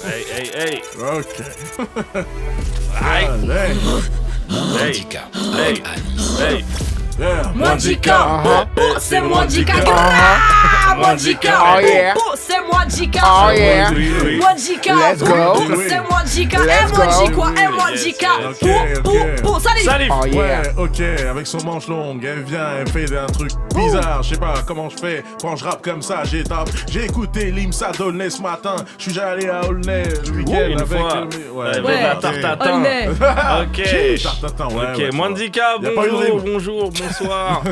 Hey. Ok. Hey. Mwandika. Hey. Yeah. Mwandika, c'est Mwandika, Mwandika, Oh yeah. c'est Mwandika, Oh yeah. Mwandika, Let's go. c'est Mwandika, Let's go. Mwandika, Ok. Salif. Oh yeah. Ouais, ok, avec son manche longue, elle vient, elle fait un truc bizarre, je sais pas comment je fais, quand je rappe comme ça, j'ai écouté Limsa Dolnay ce matin, je suis déjà allé à Aulnay le week-end Une avec... fois. Ouais. La tartatin. Aulnay. Ok. Tartatin, ouais, Ok, ouais, Mwandika, Y a pas eu de rime. bonjour, bonsoir.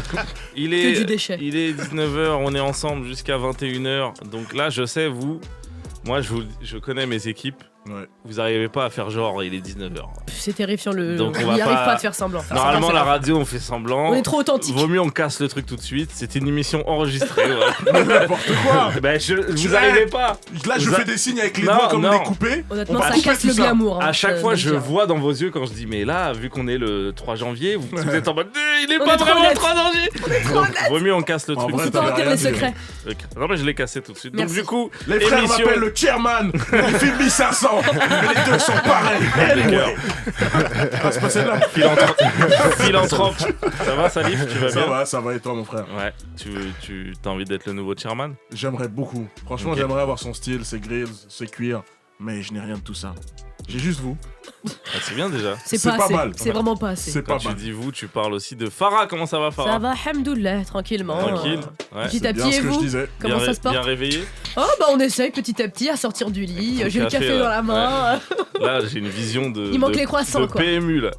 Il Que du est déchet. 19h, on est ensemble jusqu'à 21h. Donc là, je sais, moi je connais mes équipes. Ouais. Vous arrivez pas à faire genre, il est 19h. C'est terrifiant, Donc, on on va n'y arrive pas- pas à te faire semblant. Normalement, la radio, on fait semblant. On est trop authentique. Vaut mieux on casse le truc tout de suite. C'est une émission enregistrée. Ouais. N'importe quoi. Ben, vous arrivez pas. Là, je Vous fais des signes avec les Non, doigts comme non. découpés. Honnêtement, On va ça couper casse tout le ça. glamour. À chaque fois, je dire. vois dans vos yeux quand je dis, mais là, vu qu'on est le 3 janvier, vous êtes en mode, il est On pas est trop vraiment le honnête. 3 janvier. Donc, vaut mieux on casse le En truc. vrai, Faut t'avais pas rien les dit, secrets. Ok. Non, mais je l'ai cassé tout de suite. Merci. Donc, du coup, Les frères émission. m'appellent le chairman. Il fait 1500. Mais les deux sont pareils. Cœur. Ah, c'est pas celle-là. Philanthrope. Ça va, Salif? Tu vas bien? Ça va et toi, mon frère? Ouais. Tu as envie d'être le nouveau chairman? J'aimerais beaucoup. Franchement, Ok. j'aimerais avoir son style, ses grills, ses cuirs. Mais je n'ai rien de tout ça. J'ai juste vous. Ah, c'est bien déjà. C'est C'est pas pas assez. mal. C'est vraiment pas assez. C'est Quand pas tu mal. dis vous, tu parles aussi de Farah. Comment ça va, Farah? Ça va, hamdoullah, tranquillement. Tranquille. Ouais. Petit à C'est bien petit, ce et que je vous disais. Comment Bien ça se porte? Bien réveillé? Oh, bah on essaye petit à petit à sortir du lit. J'ai le café, café là. dans la main. Là, j'ai une vision de. Il manque de- les croissants, de quoi. PMU là.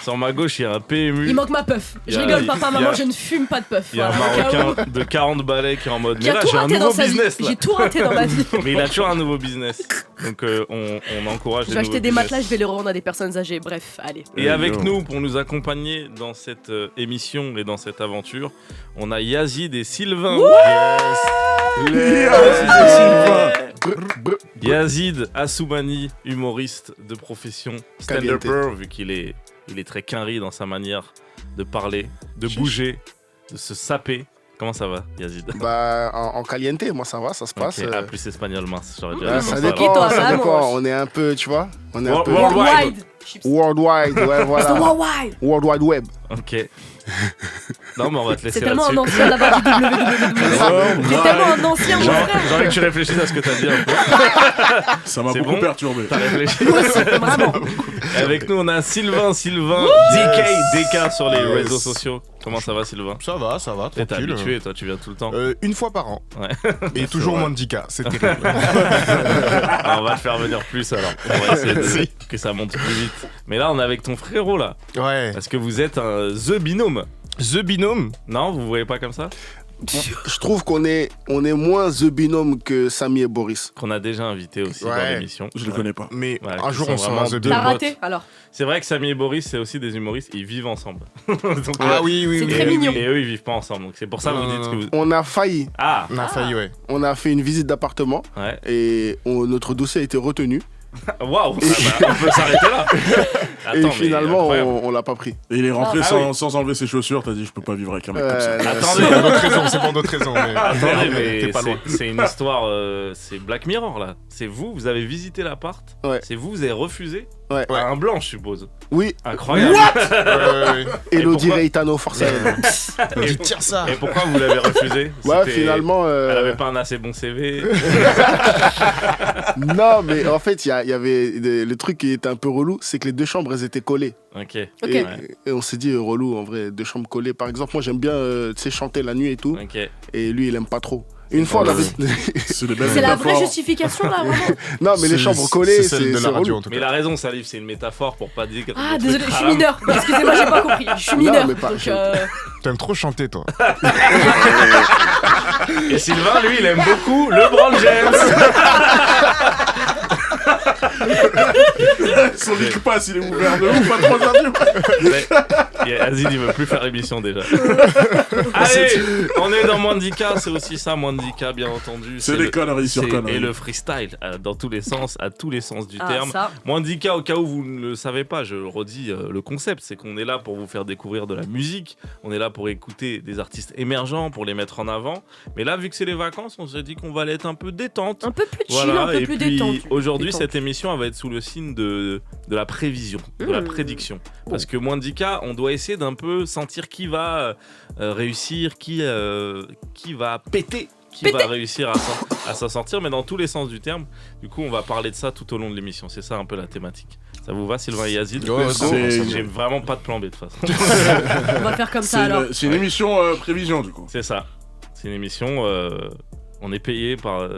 Sur ma gauche, il y a un PMU. Il manque ma puff. Il Je y a- rigole, il papa, y a- maman, je ne fume pas de puff. Il y a un Voilà, au cas où. Marocain de 40 balais qui est en mode. Qui Mais a là, tout j'ai un raté dans nouveau sa vie. business là. J'ai tout raté dans ma vie. Mais il a toujours un nouveau business. Donc on encourage Je les vais acheter nouveaux des business. matelas, je vais les revendre à des personnes âgées. Bref, allez. Et avec nous, pour nous accompagner dans cette émission et dans cette aventure, on a Yazid et Sylvain. Yazid Assoumani, humoriste de profession, stand-upper, vu qu'il est très quinri dans sa manière de parler, de bouger, de se saper. Comment ça va, Yazid? Bah, en caliente, moi ça va, ça se passe. Ok. Ah, plus espagnol mince, j'aurais dû Ah, aller ça comme ça, dépend, Toi, ça vamos. dépend. On est un peu, tu vois, on est un peu Worldwide. worldwide, ouais, C'est voilà. worldwide. World Wide Web. Ok. Non, mais on va te laisser C'est tellement un là-dessus. ancien là-bas du www. T'es tellement un ancien, mon J'ai frère. envie que tu réfléchisses à ce que t'as dit un peu. Ça m'a C'est beaucoup bon perturbé. T'as réfléchi. Vraiment. Avec nous, on a Sylvain, DK sur les réseaux sociaux. Comment ça va, Sylvain? Ça va, T'es tranquille. habitué, toi, tu viens tout le temps. Une fois par an. Ouais. Et toujours Mwandika, c'est terrible. Ah, on va te faire venir plus alors. On va essayer que ça monte plus vite. Mais là, on est avec ton frérot là. Ouais. Parce que vous êtes un The Binôme. The Binôme. Non, vous voyez pas comme ça? Je trouve qu'on est moins The Binôme que Samy et Boris. Qu'on a déjà invité aussi dans Ouais. l'émission. Je le connais pas. Mais Ouais, un qui jour sont on sera vraiment The deux T'as Binôme. potes. raté alors. C'est vrai que Samy et Boris, c'est aussi des humoristes, ils vivent ensemble. Donc, Ah oui, oui, C'est oui. très oui, mignon. oui. Et eux, ils vivent pas ensemble. Donc c'est pour ça que vous dites que vous. On a failli. Ah! On a failli, ouais. On a fait une visite d'appartement Ouais. et notre dossier a été retenu. Waouh! Ah bah, on peut s'arrêter là! Attends, Et mais finalement, incroyable. on l'a pas pris. Et il est rentré Ah sans enlever ses chaussures. T'as dit, je peux pas vivre avec un mec comme ça. Attendez, C'est pour d'autres raisons. Mais... attendez, mais T'es pas loin. c'est une histoire, c'est Black Mirror là. C'est vous avez visité l'appart. Ouais. C'est vous avez refusé. Ouais. À un blanc, je suppose. Oui, Incroyable. Elodie pourquoi Reitano, forcément. Il tire ça. Et pourquoi vous l'avez refusé? Ouais, C'était- finalement. Elle avait pas un assez bon CV. Non, mais en fait, il y avait le truc qui était un peu relou, c'est que les deux chambres, elles étaient collées. Ok. Ok. Et, Ouais. et on s'est dit, relou, en vrai, deux chambres collées. Par exemple, moi, j'aime bien tu sais, chanter la nuit et tout. Ok. Et lui, il aime pas trop. Une fois, on avait. C'est des belles C'est la vraie métaphores. justification là, vraiment. Non, mais les chambres collées, c'est celle de c'est la radio relou. en tout Mais cas. il a raison, Salif, c'est une métaphore pour pas dire. Ah, des désolé, trucs je suis haram. mineur. Excusez-moi, j'ai pas compris. Je suis Non, mineur. mais pas- Donc, T'aimes trop chanter, toi. Et Sylvain, lui, il aime beaucoup LeBron James. Son Ligue Pass, il est ouvert de ouf à 3h du matin. Yazid, il veut plus faire l'émission déjà. Allez, on est dans Mwandika, c'est aussi ça, Mwandika, bien entendu. C'est des conneries sur c'est- conneries. Et le freestyle, dans tous les sens, à tous les sens du terme. Ça. Mwandika, au cas où vous ne le savez pas, je le redis, le concept, c'est qu'on est là pour vous faire découvrir de la musique, on est là pour écouter des artistes émergents, pour les mettre en avant. Mais là, vu que c'est les vacances, on s'est dit qu'on va aller être un peu détente. Un peu plus chill, un peu et plus puis détendu. aujourd'hui, Détendu. cette émission elle va être sous le signe de la prévision, de la prédiction. Parce que Mwandika, on doit essayer d'un peu sentir qui va réussir, qui va péter. Qui va réussir à s'en sortir, mais dans tous les sens du terme. Du coup, on va parler de ça tout au long de l'émission. C'est ça un peu la thématique. Ça vous va, Sylvain et Yazid? J'ai vraiment pas de plan B de toute façon. On va faire comme ça alors. C'est une émission prévision, du coup. C'est ça. C'est une émission. On est payé par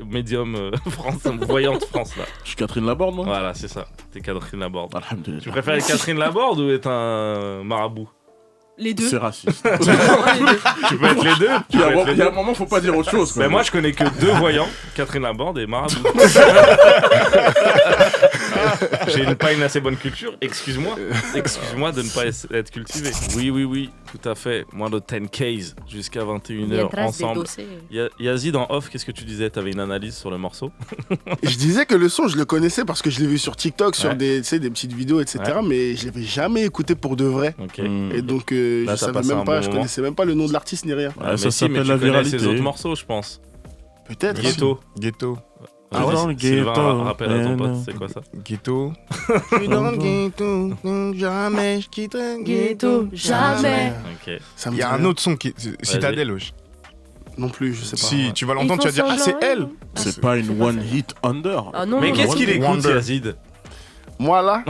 Medium France, Voyante France là. Je suis Catherine Laborde, moi. Voilà, c'est ça. T'es Catherine Laborde. Alhamdulillah. Tu préfères être Catherine Laborde ou être un marabout? Les deux. C'est raciste. Tu peux être les deux. Il y a un moment, faut pas dire autre chose. Mais moi, je connais que deux voyants, Catherine Laborde et Marabout. J'ai pas une assez bonne culture. Excuse-moi de ne pas être cultivé. Oui, tout à fait. Moins de 10 Ks jusqu'à 21h ensemble. Yazid, en off, qu'est-ce que tu disais? T'avais une analyse sur le morceau? Je disais que le son, je le connaissais parce que je l'ai vu sur TikTok, sur Ouais. des petites vidéos, etc. Ouais. Mais je l'avais jamais écouté pour de vrai. Ok. Et donc, Là, je t'as savais passé un même pas, bon je moment. connaissais même pas le nom de l'artiste ni rien. Ouais, ça mais s'appelle tu la connais viralité. ses autres morceaux, je pense. Peut-être. Ghetto. Ghetto. Ah Vas-y, dans le Sylvain, ghetto, rappelle à ton pote, non. c'est quoi ça? Ghetto. Jamais je quitterai Ghetto, jamais. Ok. Ça me Il y a dit un rien. autre son qui est Citadel, wesh. Non plus, je sais pas. Si tu vas l'entendre, tu vas dire ah c'est elle. C'est pas une one hit under. Ah non, Mais non, qu'est-ce non. qu'il écoute, Wonder. Yazid? Moi là,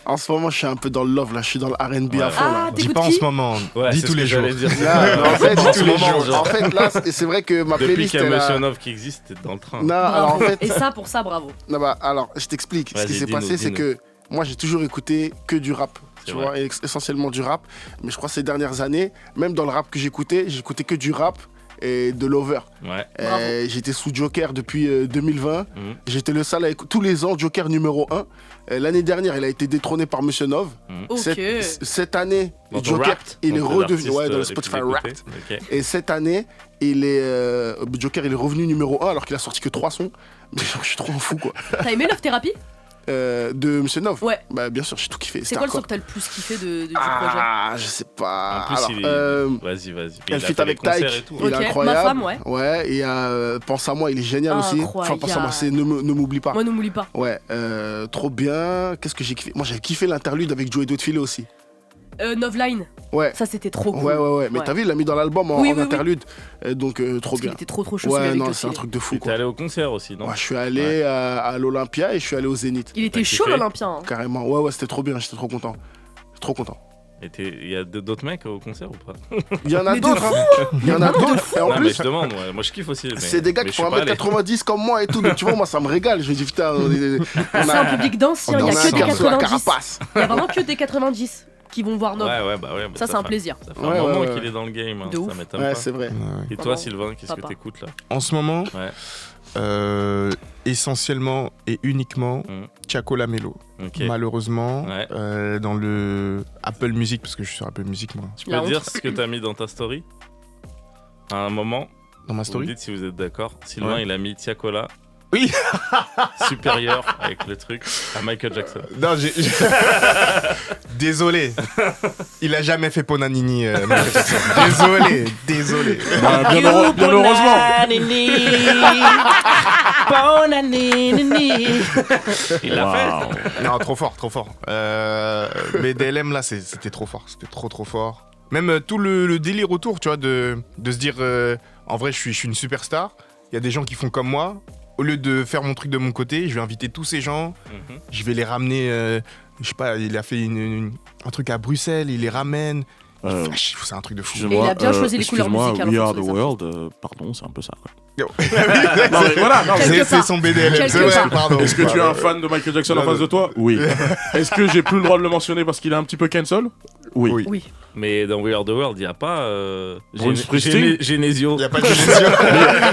en ce moment, je suis un peu dans le love là, je suis dans le R&B à Ouais. fond là. Ah, Dis t'écoutes pas en qui ce moment. Ouais, Dis c'est tous ce les que jours. j'allais dire. Là, en fait, tous les jours, en fait, là, c'est vrai que ma Depuis playlist qu'il y a elle a- Monsieur Nov qui existe, t'es dans le train. Non, alors en Bravo. fait, Et ça, pour ça, bravo. non, bah, alors, je t'explique. Ce Vas-y, qui s'est dis-nous, passé, c'est dis-nous. que moi, j'ai toujours écouté que du rap. C'est Tu vrai. vois, essentiellement du rap. Mais je crois que ces dernières années, même dans le rap que j'écoutais que du rap et de l'over. Ouais. Bravo. J'étais sous Joker depuis 2020. Mhm. J'étais le seul à tous les ans Joker numéro 1. L'année dernière, il a été détrôné par Monsieur Nov. Ok. Cette année, Dans ton Joker, Wrapped, il est donc redevenu l'artiste, dans le les Spotify plus Wrapped. écoutés. Ok. Et cette année, Joker, il est revenu numéro 1 alors qu'il a sorti que 3 sons. Mais genre, je suis trop fou quoi. T'as aimé Love Therapy? De Monsieur Nov. Ouais. Bah bien sûr, j'ai tout kiffé. C'est C'était quoi le son hardcore. que t'as le plus kiffé du projet? Ah, je sais pas. En plus, Alors, il est... Vas-y. Puis elle il a fit fait avec des concerts Tyke, et tout. il est Ok, incroyable. Ma Femme, ouais. Ouais, et il y a Pense à moi, il est génial aussi. Enfin, Pense à moi, c'est Ne m'oublie pas. Moi, ne m'oublie pas. Ouais, trop bien. Qu'est-ce que j'ai kiffé? Moi, j'avais kiffé l'interlude avec Joey Dotfile aussi. Noveline, Ouais. ça c'était trop cool. Ouais. Mais Ouais. t'as vu, il l'a mis dans l'album en Oui, oui, oui. interlude. Donc, trop Parce qu'il bien. était trop chaud celui Ouais, avec non, le c'est un fil. truc de fou, Et t'es quoi. allé au concert aussi, non? Ouais, je suis allé à l'Olympia et je suis allé au Zénith. Il était T'as chaud kiffé l'Olympien. Hein. Carrément. Ouais, c'était trop bien. J'étais trop content. Trop content. Et il y a d'autres mecs au concert ou pas? Il y en a Mais de d'autres, hein. Il y en a d'autres. Et en Non, mais plus, je demande, ouais. Moi je kiffe aussi. mais- c'est des gars mais qui je font suis pas allé. 1m90 comme moi et tout. Donc, tu vois, moi, ça me régale. Je me dis, putain, C'est un public d'anciens, il y a on que un des garçon à 90. carapace. Il y a vraiment que des 90 qui vont voir Nov. Ouais. bah, Ça, c'est un plaisir. Ça fait Ouais, un moment ouais. qu'il est dans le game. De Ça ouf. m'étonne Ouais, pas. c'est vrai. Et toi, Vraiment, Sylvain, qu'est-ce que papa. t'écoutes là? En ce moment, Ouais. essentiellement et uniquement Tiako Lamelo. Ok. Malheureusement, Ouais. dans le Apple Music, parce que je suis sur Apple Music moi, Tu La peux dire honte. ce que t'as mis dans ta story? À un moment, dans ma vous me story. dites si vous êtes d'accord. Sylvain, Ouais. il a mis Tiakola. Oui. Supérieur avec le truc à Michael Jackson. Non, désolé. Il a jamais fait Ponanini. Michael Jackson. Désolé. Bah, bien heureusement. Il l'a fait. Non, trop fort. Mais DLM là, c'était trop fort. C'était trop fort. Même tout le délire autour, tu vois, de se dire, en vrai, je suis une superstar. Il y a des gens qui font comme moi. Au lieu de faire mon truc de mon côté, je vais inviter tous ces gens. Mhm. Je vais les ramener. Je sais pas, il a fait un truc à Bruxelles, il les ramène. C'est un truc de fou. Et il a bien choisi les couleurs musicales, We en are fait, the sur les world. Pardon, c'est un peu ça. Quoi. Non, Non, mais voilà. Non, mais- Quelque c'est part. son BDLM, Quelque c'est vrai, part. pardon. Est-ce que tu es un fan de Michael Jackson en Non, face de toi? Oui. Est-ce que j'ai plus le droit de le mentionner parce qu'il est un petit peu cancel? Oui. Oui. Oui. Mais dans We Are the World, il n'y a pas Bruce Springsteen Genesio. Il n'y a pas de gestion.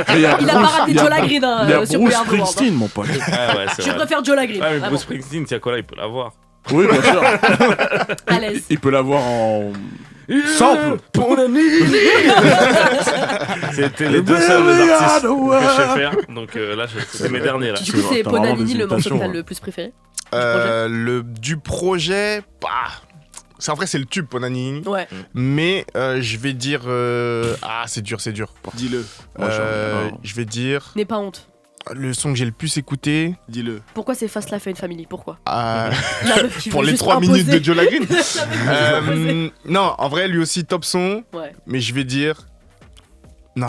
Mais Il a pas raté il y a- Joe Lagreen Il y a sur Bruce We Are the World. Springsteen, mon pote. Ah ouais, c'est Je vrai. préfère Joe Lagreen. Ah, mais vraiment. Bruce Springsteen, Tiakola, il peut l'avoir. Oui, bien sûr. À l'aise. Il peut l'avoir en sample. Ton ami. C'était les deux seuls artistes que je sais faire. Donc là, c'est mes derniers là. Du coup, c'est T'as vraiment Ponanini des le morceau que imitations, t'as hein. le plus préféré? Du projet, après c'est le tube Ponanini. Ouais. Mais je vais dire c'est dur. Dis-le, Je vais dire N'aie pas honte. le son que j'ai le plus écouté dis-le. Pourquoi c'est Fast Life and Family? Pourquoi? euh, La meuf qui pour veut les juste 3 minutes imposer. de Joe Lagreen. La meuf qui veut imposer. Non, en vrai lui aussi top son, Ouais. mais je vais dire non,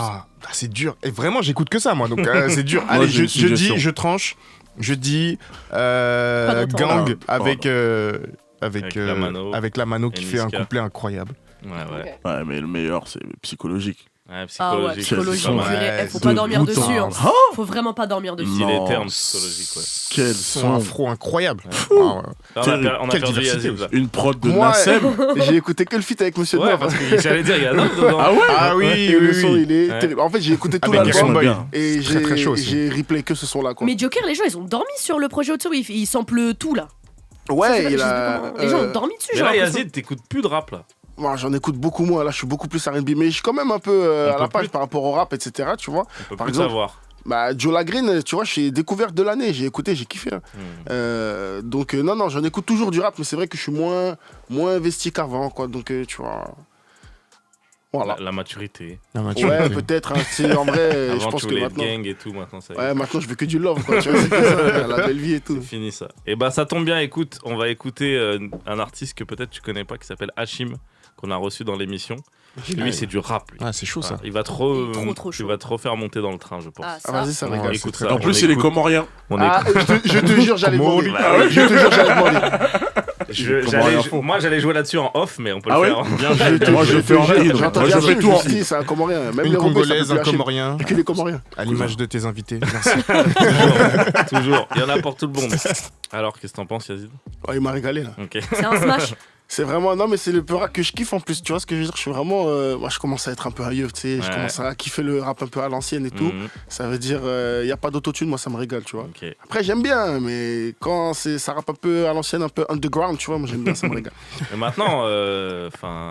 c'est dur. Et vraiment j'écoute que ça moi, donc c'est dur. Moi, Allez, j'ai une je dis, suggestion. je tranche. Je dis Pas d'entendre. Gang avec La Mano. avec la Mano qui Et fait un Niska. couplet incroyable. Ouais. Ok. Ouais, mais le meilleur, c'est psychologique. Ouais, Ah ouais, psychologique. psychologie, c'est pas mal. purée. Ouais, Faut de pas dormir bout dessus. en Hein. blanc. Faut vraiment pas dormir dessus. Il est Non. terme psychologique, ouais. Quel Son son. afro incroyable. Ouais. Ah ouais. Là, on a Quelle- on a quelle perdu diversité, Yazid là. Une prod de Moi, Nassem. j'ai écouté que le feat avec Monsieur Ouais, Noir. parce que j'allais dire, il y a d'autres dedans. Ah ouais. Ah oui, Et le son, il est Ouais. terrible. En fait, j'ai écouté tout Avec l'album Game Boy. bien. et Très, très chaud aussi. j'ai replay que ce son-là, quoi. Mais Joker, les gens, ils ont dormi sur le projet Otso. Ils samplent tout là. Ouais, Je sais il pas, a. comment- Les gens ont dormi dessus. Mais j'ai là, l'impression. Yazid, t'écoutes plus de rap là. Moi, j'en écoute beaucoup moins. Là, je suis beaucoup plus R&B, mais je suis quand même un peu On à peut la page plus. par rapport au rap, etc. Tu vois. On peut Par plus exemple, savoir. Bah, Joe Lagreen, tu vois, je suis découverte de l'année. J'ai écouté, j'ai kiffé. Hein. Donc, non, j'en écoute toujours du rap, mais c'est vrai que je suis moins investi qu'avant, quoi. Donc, tu vois. Voilà. La maturité. Ouais, peut-être. Hein, tu sais, en vrai, je Avant, pense tu que voulais maintenant. gang et tout, maintenant ça y est. Ouais, maintenant, je veux que du love, quoi. Tu vois, c'est que ça, la belle vie et tout. C'est fini ça. Et bah ça tombe bien, écoute, on va écouter un artiste que peut-être tu connais pas qui s'appelle Hachim, qu'on a reçu dans l'émission. Lui, c'est du rap. Lui. Ah, c'est chaud ça. Voilà. Il va trop, Il est trop chaud. il va trop faire monter dans le train, je pense. Ah, Ah, ça. vas-y, ça me On régale. écoute c'est ça. En on plus, il est écoute- comorien. on Ah, écoute. je te jure, j'allais Comment demander. on dit Je te jure, j'allais demander. Moi, j'allais jouer là-dessus en off, mais on peut Ah le ouais. faire. Bien joué. Moi, je le fais en ride. J'entends Moi, bien je fais tout en si, c'est un Comorien. Même Une les Roubaix, ça peut congolaise, plus un lâcher. comorien, Que les Comoriens. à l'image de tes invités. Merci. Toujours. Il y en a pour tout le monde. Alors, qu'est-ce que t'en penses, Yazid? Ouais, il m'a régalé, là. Ok. C'est un smash. C'est vraiment. Non, mais c'est le peu rap que je kiffe en plus. Tu vois ce que je veux dire? Je suis vraiment. Moi, je commence à être un peu ailleurs, tu sais. Je Ouais. commence à kiffer le rap un peu à l'ancienne et tout. Mhm. Ça veut dire, il n'y a pas d'autotune, moi, ça me régale, tu vois. Ok. Après, j'aime bien, mais quand ça rappe un peu à l'ancienne, un peu underground, tu vois, moi, j'aime bien, ça me régale. Et maintenant, enfin.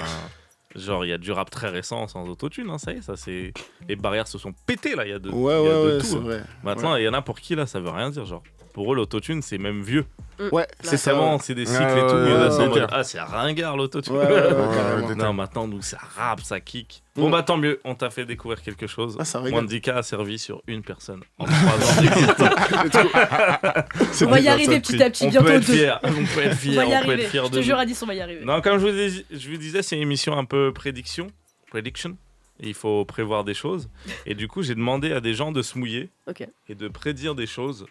Genre, il y a du rap très récent sans autotune, hein, ça y est, ça c'est. Les barrières se sont pétées là, il y a de, Ouais, il y a de ouais, tout. c'est hein. vrai. Maintenant, il y en a pour qui là, ça veut rien dire, genre. Pour eux, l'autotune, c'est même vieux. Ouais, c'est ça. vraiment, c'est des cycles Ouais, et tout. ouais, Il y en a, ouais, c'est en ouais, mode, ouais. ah, c'est ringard l'autotune. Ouais, carrément. Non, maintenant, nous, ça rappe, ça kick. Bon, bah tant mieux, on t'a fait découvrir quelque chose. Ah, ça régale. Wandika a servi sur une personne en 3 ans d'existence. On va y arriver petit à petit, On bientôt peut être deux. fier, on peut être On fier, va y on peut arriver. être fier Je de te jure, nous. Addis, on va y arriver. Non, comme je vous disais, c'est une émission un peu prediction. Et il faut prévoir des choses. Et du coup, j'ai demandé à des gens de se mouiller Ok. et de prédire des choses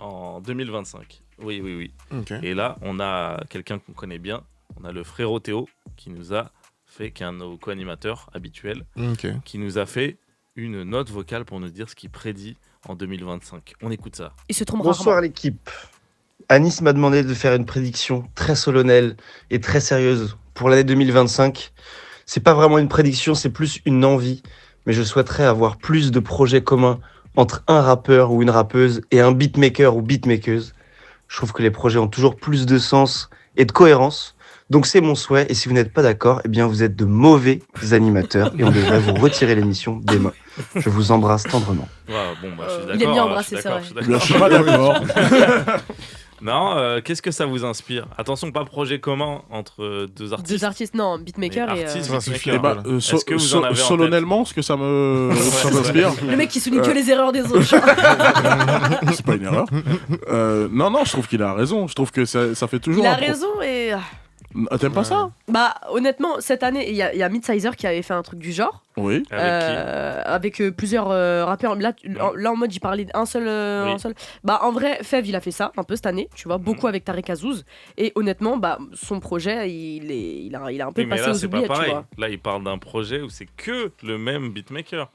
en 2025. Oui. Ok. Et là, on a quelqu'un qu'on connaît bien. On a le frérot Théo qui nous a fait, qui est un de nos co-animateurs habituels, Ok. qui nous a fait une note vocale pour nous dire ce qu'il prédit en 2025. On écoute ça. Il se trompe Bonsoir rarement. l'équipe. Anis m'a demandé de faire une prédiction très solennelle et très sérieuse pour l'année 2025. C'est pas vraiment une prédiction, c'est plus une envie, mais je souhaiterais avoir plus de projets communs entre un rappeur ou une rappeuse et un beatmaker ou beatmakeuse. Je trouve que les projets ont toujours plus de sens et de cohérence. Donc c'est mon souhait, et si vous n'êtes pas d'accord, eh bien vous êtes de mauvais animateurs et on devrait vous retirer l'émission demain. Je vous embrasse tendrement. Ouais, bon, bah, je suis d'accord. Il aime bien hein, embrasser, je suis d'accord, c'est je suis Je d'accord. suis pas d'accord. Non, qu'est-ce que ça vous inspire? Attention, pas projet commun entre deux artistes. Deux artistes, non, beatmaker Mais et. artistes, Ça va suffire. Eh ben, Est-ce que vous en avez en tête? solennellement, ce que ça m'inspire, Le mec qui souligne que les erreurs des autres. c'est pas une erreur. Non, je trouve qu'il a raison. Je trouve que ça fait toujours. Il a un pro- raison et. Ah, t'aimes pas ça? Bah, honnêtement, cette année, il y a Midsizer qui avait fait un truc du genre. Oui. Avec Plusieurs rappeurs. Là, en mode, il parlait d'un seul, Oui. un seul. Bah, en vrai, Fev, il a fait ça un peu cette année, tu vois, beaucoup avec Tarek Azouz. Et honnêtement, bah, son projet, il a un peu Oui, mais passé là, aux c'est pas oubliettes, tu pareil. vois. Là, il parle d'un projet où c'est que le même beatmaker.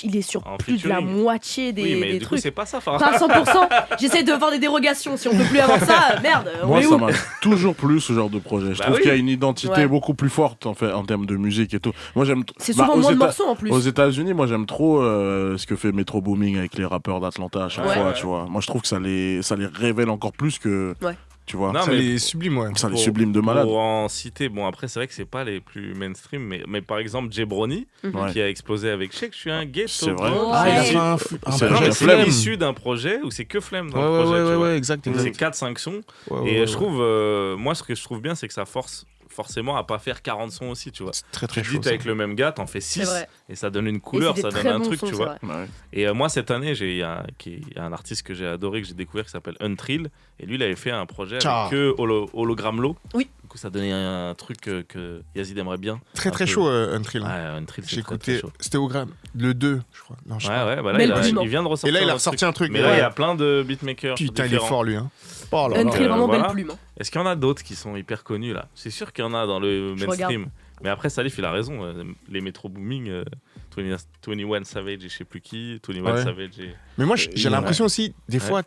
Il est sur En plus de la featuring. moitié des, Oui, mais des du coup, trucs. c'est pas ça, Farah. Pas à 100%. J'essaie de voir des dérogations. Si on peut plus avoir ça, merde, on Moi, est ça où? m'a toujours plu ce genre de projet. Je Bah trouve oui. qu'il y a une identité Ouais. beaucoup plus forte en termes de musique et tout. Moi, j'aime. C'est Bah, souvent aux moins de Éta- morceaux en plus. Aux États-Unis, moi, j'aime trop ce que fait Metro Booming avec les rappeurs d'Atlanta à chaque Ouais. fois. Ouais. Tu vois. Moi, je trouve que ça les révèle encore plus que Tu vois. Non, Ça mais les sublime, ouais. Ça les sublime de malade. Pour en citer, bon après c'est vrai que c'est pas les plus mainstream, mais par exemple Jabroni Ouais. qui a explosé avec Shake, je suis un ghetto. C'est vrai. bro. Ah, il a fait un C'est Non, vrai. mais Flemme. c'est issu d'un projet où c'est que Flemme dans Ouais, le ouais, projet. ouais, tu vois. ouais, exact, Donc, exact. c'est 4-5 sons. Ouais, Et ouais, je ouais. trouve, moi ce que je trouve bien, c'est que ça force forcément à pas faire 40 sons aussi, tu vois. C'est très très Tu chaud. dis ça. avec le même gars, t'en fais C'est 6 vrai. et ça donne une couleur, Et ça c'est donne des un très truc, bons tu sons, vois. c'est vrai. Ouais. Et moi cette année, il y a un artiste que j'ai adoré, que j'ai découvert qui s'appelle Untrill. Et lui, il avait fait un projet Ciao. avec que Hologram Low. Oui. Du coup, ça donnait un truc que Yazid aimerait bien. Très Un très peu. chaud, Untrill. Ouais, Untrill, c'est J'ai très, très écouté. chaud. C'était au gramme. Le 2, je crois. Non, je Ouais, crois. ouais, bah là, Belle il plume. vient de ressortir. Et là, il a un ressorti truc. un truc. Mais là, il y ouais. a plein de beatmakers. Putain, il est différents. fort, lui. Hein. Oh là là. Untrill, vraiment voilà. belle plume. Hein. Est-ce qu'il y en a d'autres qui sont hyper connus là? C'est sûr qu'il y en a dans le Je mainstream. Mais après, Salif, il a raison. Les métro booming, 21 Savage et je sais plus qui, 21 Ouais. Savage et. Mais moi, j'ai Ouais. l'impression aussi, des Ouais. fois,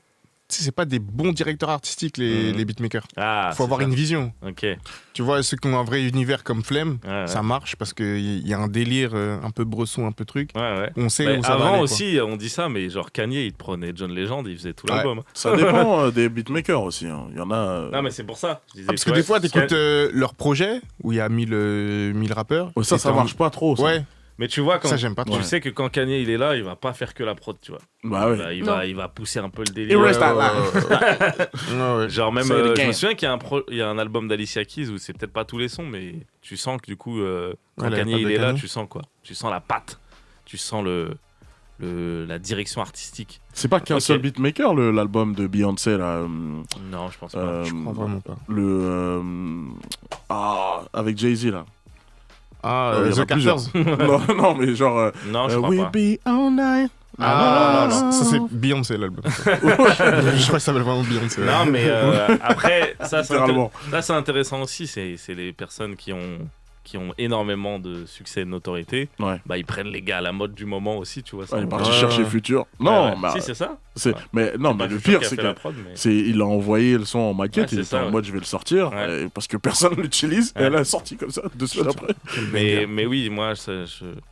tu sais, c'est pas des bons directeurs artistiques, les beatmakers. Ah, Faut avoir une vision. Ok. Ouais, Tu vois, ceux qui ont un vrai univers comme Flemme, ouais. ça marche parce qu'il y a un délire un peu bresson, un peu truc. Ouais, ouais. On sait Mais où ça va avant aller, quoi. aussi, on dit ça, mais genre Kanye, il prenait John Legend, il faisait tout Ouais. l'album. Ça dépend des beatmakers aussi. Hein. Il y en a. Non, mais c'est pour ça. Je disais, Ah, parce tu que vois, des fois, t'écoutes Can- leur projet où il y a 1000 rappeurs. Ouais, ça et t'en- marche pas trop. Ça. Ouais, Mais tu vois, quand ça, j'aime pas trop. tu sais que quand Kanye il est là, il va pas faire que la prod, tu vois. Bah ouais. Bah, Non. il va pousser un peu le Il délire. reste Ouais, à là. ouais, ouais. Genre même, Say it je again. me souviens qu'il y a un album d'Alicia Keys où c'est peut-être pas tous les sons, mais tu sens que du coup, quand Ouais, la Kanye patte il de est là, Kanye. tu sens quoi? Tu sens la patte, tu sens la direction artistique. C'est pas qu'un Ok. seul beatmaker, l'album de Beyoncé, là. Non, je pense pas. euh, Je crois vraiment pas. avec Jay-Z, là. Ah, il y en a The Carters. non, non, mais genre. Non, je crois We'll pas. be all night. Ah, non, ça c'est Beyoncé l'album. Je crois que ça s'appelle vraiment Beyoncé. Non, mais après, ça Littéralement. c'est intéressant aussi. C'est les personnes qui ont énormément de succès et de notoriété. Ouais. Bah, ils prennent les gars à la mode du moment aussi, tu vois. Ça, Ouais, il est on- parti Ouais, chercher ouais. Futur. Ouais, Non, ouais. bah, Si, c'est ça. c'est. Ouais. Mais non, C'est pas mais le Future pire, qui a c'est fait que. la prod, mais- Il a envoyé le son en maquette, Ouais, il c'est était ça, en ouais. mode je vais le sortir, Ouais. parce que personne l'utilise, et Ouais. elle a sorti comme ça 2 semaines après. Mais oui, moi,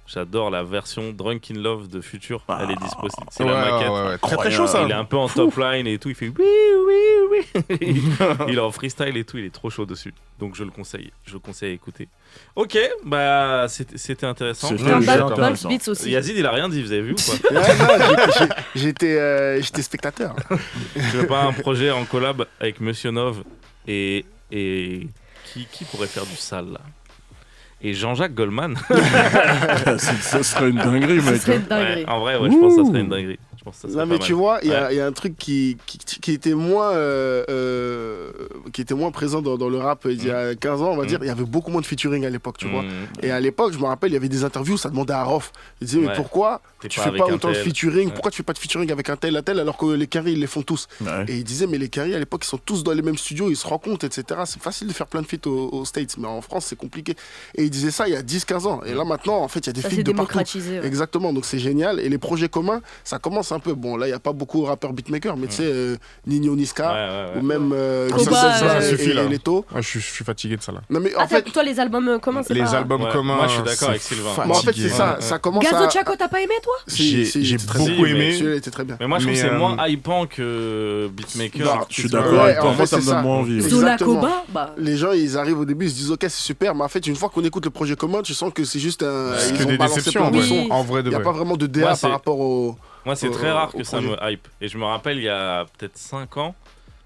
j'adore la version Drunk in Love de Future. Ah. Elle est disponible. C'est Ouais, la maquette. ouais, ouais. Très très chaud ça. Il est un peu en top line et tout. Il fait oui, oui, oui. Il est en freestyle et tout. Il est trop chaud dessus. Donc je le conseille. Je le conseille à écouter. Ok, bah c'était intéressant. C'était Un Ouais, Bad intéressant. Beats aussi. Yazid, il a rien dit. Vous avez vu ou pas? Ouais, non, j'étais spectateur. Tu veux pas un projet en collab avec Monsieur Nov et qui pourrait faire du sale là? Et Jean-Jacques Goldman. Ça serait une dinguerie, Ce mec. serait hein. une dinguerie. En vrai, ouais, je pense que ça serait une dinguerie. Je pense que ça serait Non, mais pas tu mal. vois, il y, Ouais. y a un truc qui était moins présent dans le rap il y a 15 ans, on va dire. Il y avait beaucoup moins de featuring à l'époque, tu vois. Mmh. Et à l'époque, je me rappelle, il y avait des interviews, ça demandait à Rof. Il disait, mais Ouais. pourquoi T'es tu pas fais avec pas un autant de tel. featuring Ouais. Pourquoi tu fais pas de featuring avec un tel alors que les Caris, ils les font tous? Ouais. Et il disait, mais les Caris, à l'époque, ils sont tous dans les mêmes studios, ils se rencontrent, etc. C'est facile de faire plein de feats aux States, mais en France, c'est compliqué. Et il disait ça il y a 10-15 ans. Et là, maintenant, en fait, il y a des Ça feats s'est de partout. démocratisé. ouais. Exactement, donc c'est génial. Et les projets communs, ça commence un peu. Bon, là, il n'y a pas beaucoup de rappeurs beatmakers, mais tu sais, Nino Niska, Ouais. ou même Koba, Koba ça suffit, là. et Leto. Ouais, je suis fatigué de ça là. Non, mais en Ah, fait, toi, les albums communs, c'est Les pas... albums Ouais, communs. moi, je suis d'accord c'est avec Sylvain. mais en fait, fatigué. c'est ça. Ouais. Ça commence Gazo à. Chaco, t'as pas aimé, toi? J'ai c'est très beaucoup Si, mais aimé. Celui-là était très bien. Mais moi, je trouve que Mais, c'est moins hypant que Beatmaker. Non, Je suis Ouais, d'accord Ouais, avec en toi. fait, Moi, ça me c'est donne ça. moins envie. ouais. Zola Exactement. Koba, bah... Les gens, ils arrivent au début, ils se disent, ok, c'est super, mais en fait, une fois qu'on écoute le projet commun, tu sens que c'est juste un. C'est Ils que ont des balancé déceptions plein de en vrai. Oui. sons. En vrai de Il n'y a vrai. pas vraiment de DA Ouais, c'est- par rapport au. Moi, c'est très rare que ça projet. me hype. Et je me rappelle, il y a peut-être 5 ans,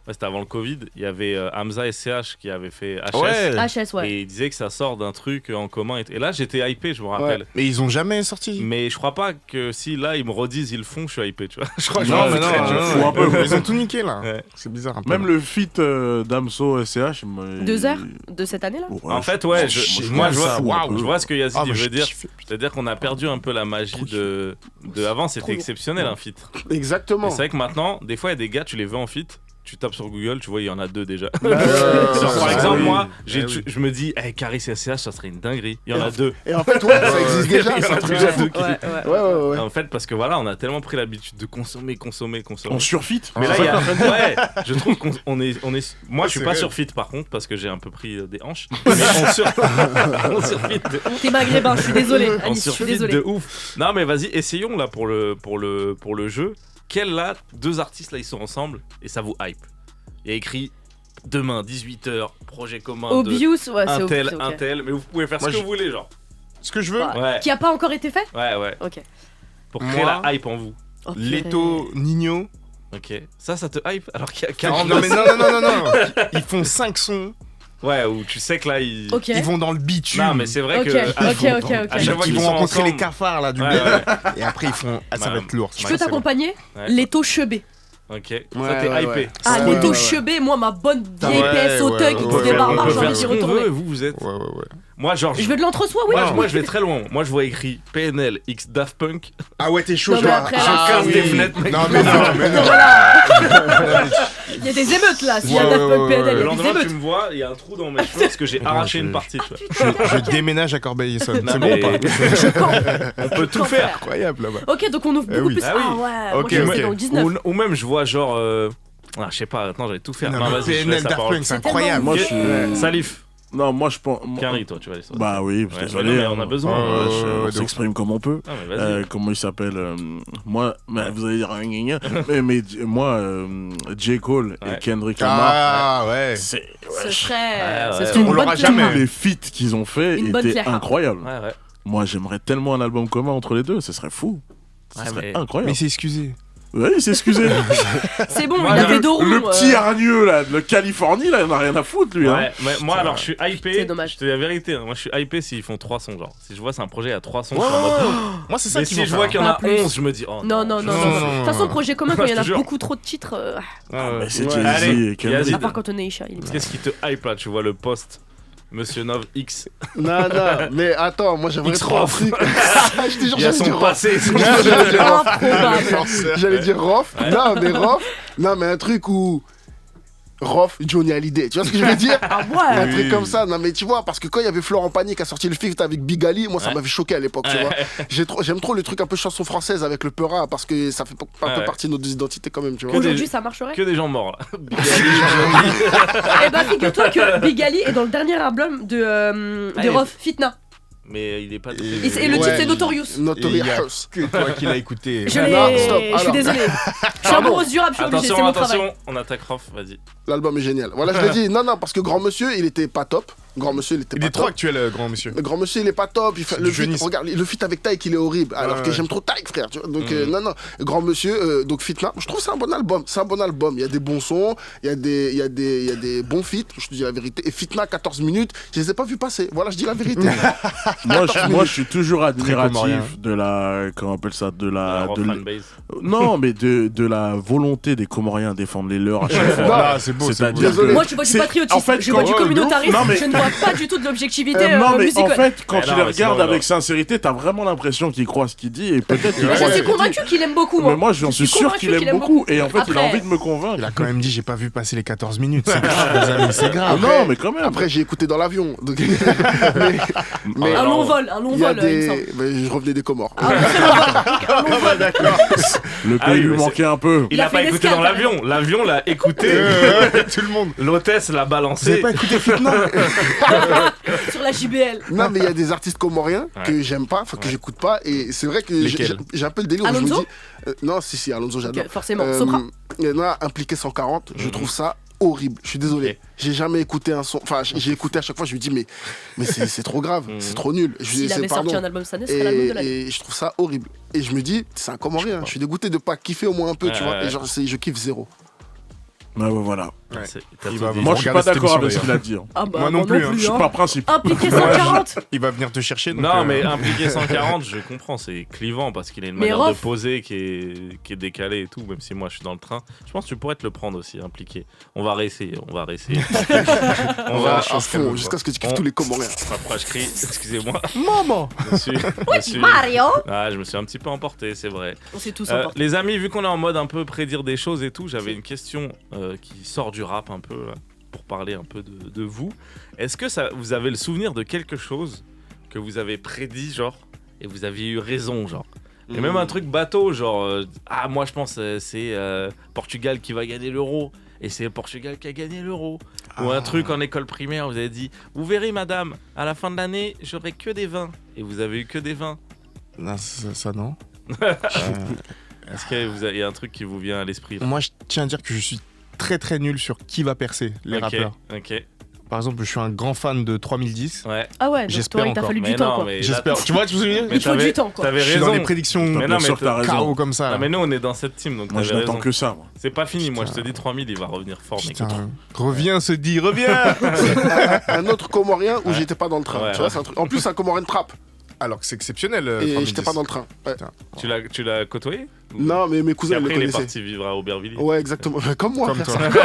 ouais, c'était avant le Covid, il y avait Hamza et CH qui avaient fait HS. Ouais. HS, ouais. Et ils disaient que ça sort d'un truc en commun. Et là, j'étais hypé, je me rappelle. Mais ils ont jamais sorti. Mais je crois pas que si là, ils me redisent, ils le font, je suis hypé, tu vois. Je crois que Non, je mais m'en non, foutrais, tu vois. faut un peu. Ils ont tout niqué là. Ouais. C'est bizarre un peu. Même le feat d'Amso SCH. 2 heures de cette année-là? En fait, ouais, moi, je vois, waouh, je vois ce que Yazid Ah, il mais veut j'ai dire. kiffé. C'est-à-dire qu'on a perdu un peu la magie de avant, c'était Trop lourd. exceptionnel un feat. Et Exactement. c'est vrai que maintenant, des fois, il y a des gars, tu les veux en feat, tu tapes sur Google, tu vois, il y en a 2 déjà. Ouais, Genre, par ouais, exemple, oui. moi, Eh oui. je me dis, hey, Caris et SCH, ça serait une dinguerie. Il y en a 2. Et en fait, ouais, ça existe déjà. Il y en C'est a un truc déjà de fou. 2 qui. Ouais, Ouais. En fait, parce que voilà, on a tellement pris l'habitude de consommer. On surfit. Mais là, il y a. Ouais, je trouve qu'on est. Moi, je suis C'est pas vrai. sur fit par contre, parce que j'ai un peu pris des hanches. Mais on surfit de ouf. T'es maghrébin, je suis désolé. On Anis, je suis surfit désolé. de ouf. Non, mais vas-y, essayons là pour le jeu. Quels là, 2 artistes là, ils sont ensemble et ça vous hype. Il y a écrit demain 18h, projet commun Obvious, ouais, c'est un tel, obvious, un ok. tel, mais vous pouvez faire Moi, ce que vous voulez, genre. Ce que je veux, Ouais. Ouais. Qui a pas encore été fait? Ouais. Ok. Pour créer Moi- la hype en vous. Oh, purée. Leto, Nino. Ok. Ça te hype alors qu'il y a 40 Non, mais non. Ils font 5 sons. Ouais, où tu sais que là, ils. Ok. Ils vont dans le bitume. Non, mais c'est vrai Ok, que. à ok. chaque fois Ils qu'ils vont sont rencontrer ensemble- les cafards là du Ouais, bled. ouais. Et après ils font. Ah, ça va être lourd. Je Ça, peux c'est t'accompagner? Ouais. Leto Chebé. Ok. Ça Ouais, t'es ouais, hypé. ouais. Ah, Ouais, Leto ouais. Chebé, moi, ma bonne vieille Ouais, PS au ouais, thug ouais, qui ouais, se ouais, débarbarre, on peut j'ai faire envie ce d'y qu'on retourner. veut, vous êtes. Ouais. Moi, genre. Je veux de l'entre-soi, oui. Moi, je vais très loin. Moi, je vois écrit PNL X Daft Punk. Ah ouais, t'es chaud, Non, mais toi. après, Je là, casse oui. des fenêtres, mec. Non, mais non. Voilà. Il y a des émeutes là, s'il y a Ouais, Daft ouais, Punk ouais, PNL, il y Le a des lendemain, tu émeutes. me vois, il y a un trou dans mes cheveux parce que j'ai arraché une partie, tu vois. Je déménage à Corbeil-Essonnes. Non, C'est mais bon ou pas? on peut tout faire. Incroyable là-bas. Ok, donc on ouvre beaucoup oui. plus. Ah oui. Ah ouais, Ok, moi je ok. sais dans le 19. Ou même, je vois genre. Je sais pas, attends, j'allais tout faire. Non, Non, mais vas-y, je PNL laisse la Daft parole. Punk, c'est C'est incroyable. tellement Moi, je Ok. suis. Salif, Non, moi, je pense. Quinry, toi, tu vas aller sur. Bah oui, Ouais, désolé. mais non, mais on a hein. besoin. On de s'exprime comme on peut. Ah, mais vas-y. Comment il s'appelle moi, vous allez dire gna, gna, mais moi, J. Cole Ouais. et Kendrick Lamar, Ah ouais. c'est Ce Ouais, serait ouais. une On l'aura bonne jamais. claire. tous les feats qu'ils ont fait Une bonne étaient claire. incroyables. Ouais. Moi, j'aimerais tellement un album commun entre les deux, ce serait fou. Ce Ouais, serait mais- incroyable. Mais c'est excusé. Oui, il s'est excusé. C'est bon, Moi, il a le- fait deux roues. Le petit hargneux là, de Californie, là, il en a rien à foutre, lui. Hein. Ouais, mais moi alors je suis hypé. C'est dommage. Je te dis la vérité, hein, moi je suis hypé s'ils font 3 sons genre. Si je vois c'est un projet à 3 sons, Ouais, je suis en mode. Moi c'est ça Mais qui si je vois qu'il y en Pas a plus. 11, je me dis oh Non, non, non, je- non. De toute façon, projet commun, quand il y en Je a te jure. beaucoup trop de titres. Mais c'est Ouais. Jay-Z Allez, et Kendrick. Yazid. À part quand on est Isha, il est Qu'est-ce qui te hype là? Tu vois le post Monsieur Nov X. Non, mais attends, moi j'aimerais trop un X-Rof. truc. Je te jure, Il y a j'allais son dire Rof. passé. improbable. J'allais dire Rof. Non, mais Rof. Non, mais un truc où. Rof, Johnny Hallyday. Tu vois ce que je veux dire? Ah Un ouais. truc comme ça. Non, mais tu vois, parce que quand il y avait Florent Pagny qui a sorti le feat avec Big Ali, moi ça Ouais. m'avait choqué à l'époque, tu Ouais. vois. J'aime trop les trucs un peu chansons françaises avec le Peura parce que ça fait un peu Ouais. partie de nos identités quand même, tu vois. Que des- Aujourd'hui, ça marcherait. Que des gens morts là. Big Eh bah, figure-toi que Big Ali est dans le dernier album de Allez. Rof, Fitna. Mais il est pas. Et le Ouais. titre c'est Notorious. Il y a Notorious. que toi qui l'as écouté. Je Non, stop, l'ai. Je suis alors. désolée. Je suis amoureuse du rap, je suis obligée, c'est Attention, mon travail. attention, on attaque Rof, vas-y. L'album est génial. Voilà, je l'ai dit. Non, parce que Grand Monsieur, il était pas top. Grand Monsieur, il était Il pas est trop top. actuel, grand monsieur. Le Grand Monsieur, il est pas top. Il fait, C'est le du feat, jeunisme. regarde, le feat avec Taïk, il est horrible. Alors que Ouais. j'aime trop Taïk, frère. Tu vois. Donc, Mhm. non. Grand Monsieur, donc Fitna, je trouve que c'est un bon album. C'est un bon album. Il y a des bons sons, il y a des bons feats, je te dis la vérité. Et Fitna, 14 minutes, je les ai pas vus passer. Voilà, je dis la vérité. Moi, je suis toujours comorien. admiratif de la. Comment on appelle ça? De la. Rof de l'- fanbase. Non, mais de la volonté des Comoriens à défendre les leurs à chaque fois. Ah, c'est beau, c'est beau. C'est-à-dire Désolé. que Moi, tu vois du c'est- patriotisme, en fait, je vois quand- du communautarisme, Non, mais- je ne vois pas du tout de l'objectivité non, mais en musicale. fait, quand Mais tu non, les mais sinon, regardes avec alors. sincérité, t'as vraiment l'impression qu'il croit ce qu'il dit et peut-être qu'il Ouais. croit Je ce suis qu'il dit. convaincu qu'il aime beaucoup. Mais moi, j'en suis sûr convaincu qu'il aime beaucoup. Et en fait, il a Après- envie de me convaincre. Il a quand même dit j'ai pas vu passer les 14 minutes. C'est grave, les amis, c'est Ah grave. non, mais quand même. Après, j'ai écouté dans l'avion. Donc, mais Un long Alors, vol, il y a il me semble. des. Mais je revenais des Comores. Ah, un long vol. Le Ah pays oui, lui mais manquait un peu. Il Il a a fait pas une écouté escale, dans l'avion. L'avion l'a écouté. Tout le monde. L'hôtesse l'a Vous avez balancé. pas écouté Fitna? Sur la JBL. Non, mais il y a des artistes comoriens Ouais. que j'aime pas, enfin que j'écoute pas, et c'est vrai que Lesquels j'ai un peu le délire où je me Alonso dis. Non, si, Alonso, j'adore. Ok, forcément. Sopra. Il y en a impliqué 140, je trouve ça horrible. Je suis désolé. Ok. J'ai jamais écouté un son. Enfin, j'ai écouté à chaque fois, je me dis, mais c'est trop grave, Mhm. c'est trop nul. S'il c'est- avait sorti pardon. un album cette année, ce serait l'album de l'année. Et je trouve ça horrible. Et je me dis, c'est un comorien. Je suis dégoûté de pas kiffer au moins un peu, tu Ouais, vois. ouais. Et genre, je kiffe zéro. Ouais, voilà. Ouais. C'est- t'as Il tout va dit. vous Moi, je suis regardez pas cette d'accord avec ce émission, qu'il a dit. Hein. Ah bah, Moi non plus, hein. Je suis hein. pas principe. Impliqué 140. Il va venir te chercher. Donc, Non, mais impliqué 140, je comprends, c'est clivant parce qu'il a une Mais manière Rof- de poser qui est décalée et tout, même si moi je suis dans le train. Je pense que tu pourrais te le prendre aussi, impliqué. On va réessayer. On va. À fond, jusqu'à ce que tu kiffes on- tous les comoriens. Après, je crie, excusez-moi. maman. Je me suis- Mario. Ah, je me suis un petit peu emporté, c'est vrai. On s'est tous emportés. Les amis, vu qu'on est en mode un peu prédire des choses et tout, j'avais une question qui sort du rap un peu, là, pour parler un peu de vous. Est-ce que vous avez le souvenir de quelque chose que vous avez prédit, genre, et vous aviez eu raison, genre? Et même un truc bateau, genre, ah, moi je pense c'est Portugal qui va gagner l'euro, et c'est Portugal qui a gagné l'euro. Ou un truc en école primaire, vous avez dit, vous verrez madame, à la fin de l'année, j'aurai que des vins. Et vous avez eu que des vins. Non, ça non. Est-ce qu'il y a un truc qui vous vient à l'esprit là? Moi, je tiens à dire que je suis très très nul sur qui va percer, les rappeurs. Ok. Par exemple, je suis un grand fan de 3010. Ouais. Ah ouais, donc J'espère toi, il t'a encore. fallu Mais du temps, non, quoi. mais là, J'espère. Tu vois, tu me souviens Mais Il faut du temps, quoi. T'avais Je suis dans raison. les prédictions Mais non, Bien sûr, t'as raison. KO comme ça. Non, là. mais nous, on est dans cette team, donc Moi, je t'avais n'attends raison. que ça. Moi. C'est pas fini, moi je Putain. te dis 3000, il va revenir fort, mec. Putain, reviens, se dit, reviens. Un autre Comorien où Ouais. j'étais pas dans le train. Ouais, Tu vois, ouais. c'est un truc. En plus, c'est un Comorien de trap. Alors que c'est exceptionnel. Et 3010. j'étais pas dans le train. Ouais. Tu l'as côtoyé? Non, mais mes Puis cousins ils le après, il est connaissaient. parti vivre à Aubervilliers. Ouais, exactement. Comme moi, Comme frère. toi.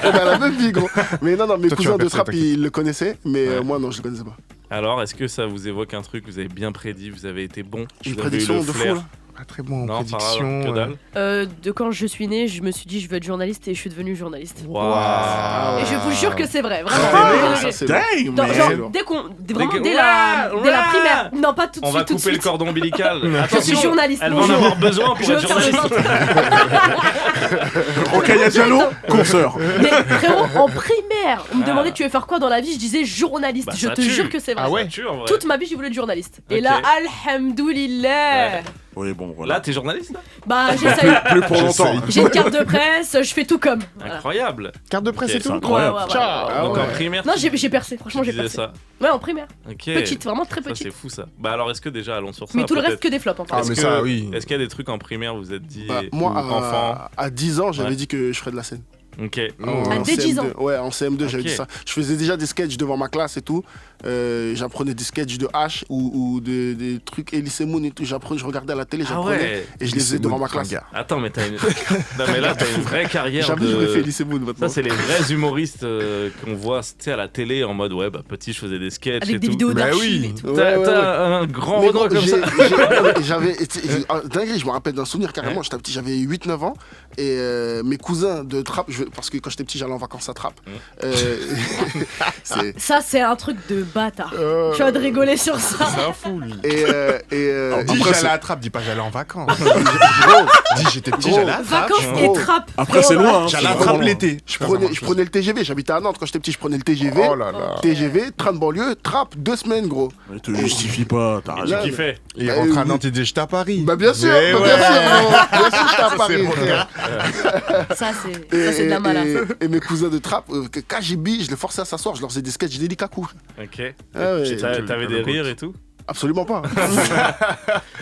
On a la même vie, gros. Mais non, mes Toi, tu cousins vas de percer, trap, t'inquiète. ils le connaissaient. Mais Ouais. moi, non, je le connaissais pas. Alors, est-ce que ça vous évoque un truc? Vous avez bien prédit, vous avez été bon? Une vous avez eu prédiction le de fou, flair? là. Pas très bon en Non, prédiction. que dalle. De quand je suis née, je me suis dit je veux être journaliste et je suis devenue journaliste. Waouh. Et je vous jure que c'est vrai, vraiment. Ah, ça, c'est Dang, Dans- mais. genre, dès qu'on. Vraiment, Dès que- dès la Ouah primaire. Non, pas tout de On va suite, tout de couper le suite. cordon ombilical. Je suis Attention, journaliste. elle va en bonjour. avoir besoin pour Je veux être faire journaliste. Rokhaya Diallo, consoeur. Mais frérot, en primaire, on me demandait tu veux faire quoi dans la vie, je disais journaliste. Bah, je ça te tue. jure que c'est vrai. Ah ouais. Ça tue, en vrai. Toute ma vie, j'ai voulu être journaliste. Et Ok. là, alhamdoulilah. Oui, bon, voilà. Là, t'es journaliste là? Bah, j'essaye. Plus pour longtemps. J'ai une carte de presse, je fais tout comme. Voilà. Incroyable. Carte de presse Ok, et c'est tout. incroyable. Ouais, ouais, ouais. Ciao. Ah Donc ouais. en primaire, Non, tu- j'ai percé, franchement, tu j'ai disais percé. ça. Ouais, en primaire. Ok. Petite, vraiment très Ça, petite. c'est fou ça. Bah alors, est-ce que déjà, allons sur ça. Mais tout le reste peut-être. que des flops. Hein, Ah, Est-ce mais que- ça, oui. Est-ce qu'il y a des trucs en primaire où vous êtes dit Bah, moi, enfant? à 10 ans, j'avais Ouais. dit que je ferais de la scène. Ok. Ah, En dès 10 ans. CM2. Ouais, en CM2, j'avais Ok. dit ça. Je faisais déjà des sketchs devant ma classe et tout. J'apprenais des sketchs de H ou des trucs Elise Moon et tout. Je regardais à la télé, Ah j'apprenais. ouais. Et je les faisais devant ma classe. Attends, mais t'as une. Non, mais là, t'as une vraie carrière. Jamais j'aurais fait de... Elise Moon maintenant. Ça, c'est les vrais humoristes qu'on voit tu sais, à la télé en mode ouais, bah petit, je faisais des sketchs. Avec et des tout. vidéos Bah d'archives oui. et tout. T'as Ouais, t'as un grand Mais Renoir gros, comme ça. j'avais dinguerie, je me rappelle d'un souvenir carrément. J'étais petit, j'avais 8-9 ans et mes cousins de Trappes, parce que quand j'étais petit, j'allais en vacances à Trappes. C'est Ça, c'est un truc de bâtard. Je viens de rigoler sur ça. C'est un fou, lui. et Dis après, j'allais à la trappe, dis pas j'allais en vacances. gros, Dis j'étais petit, Gros. j'allais à la trappe. Vacances et Oh. trappe. Après, c'est loin. hein, J'allais à c'est la trappe vraiment loin. l'été. je prenais le TGV. J'habitais à Nantes quand j'étais petit, je prenais le TGV. Oh là là. TGV, train de banlieue, Trappes, 2 semaines, gros. Mais te justifie pas, t'as Et raison. tu kiffais. Et il rentre à Nantes, il dit j'étais à Paris. Bah bien sûr, Mais bah, ouais. bien sûr, gros. Bien sûr, j'étais à Paris, bon, frère. Ça, c'est de la malade. Et mes cousins de Trappes, KGB, je les forçais à s'asseoir, je leur faisais des sketchs d'Elikaku. Ok. Ah ouais, T'avais des rires et tout. absolument pas.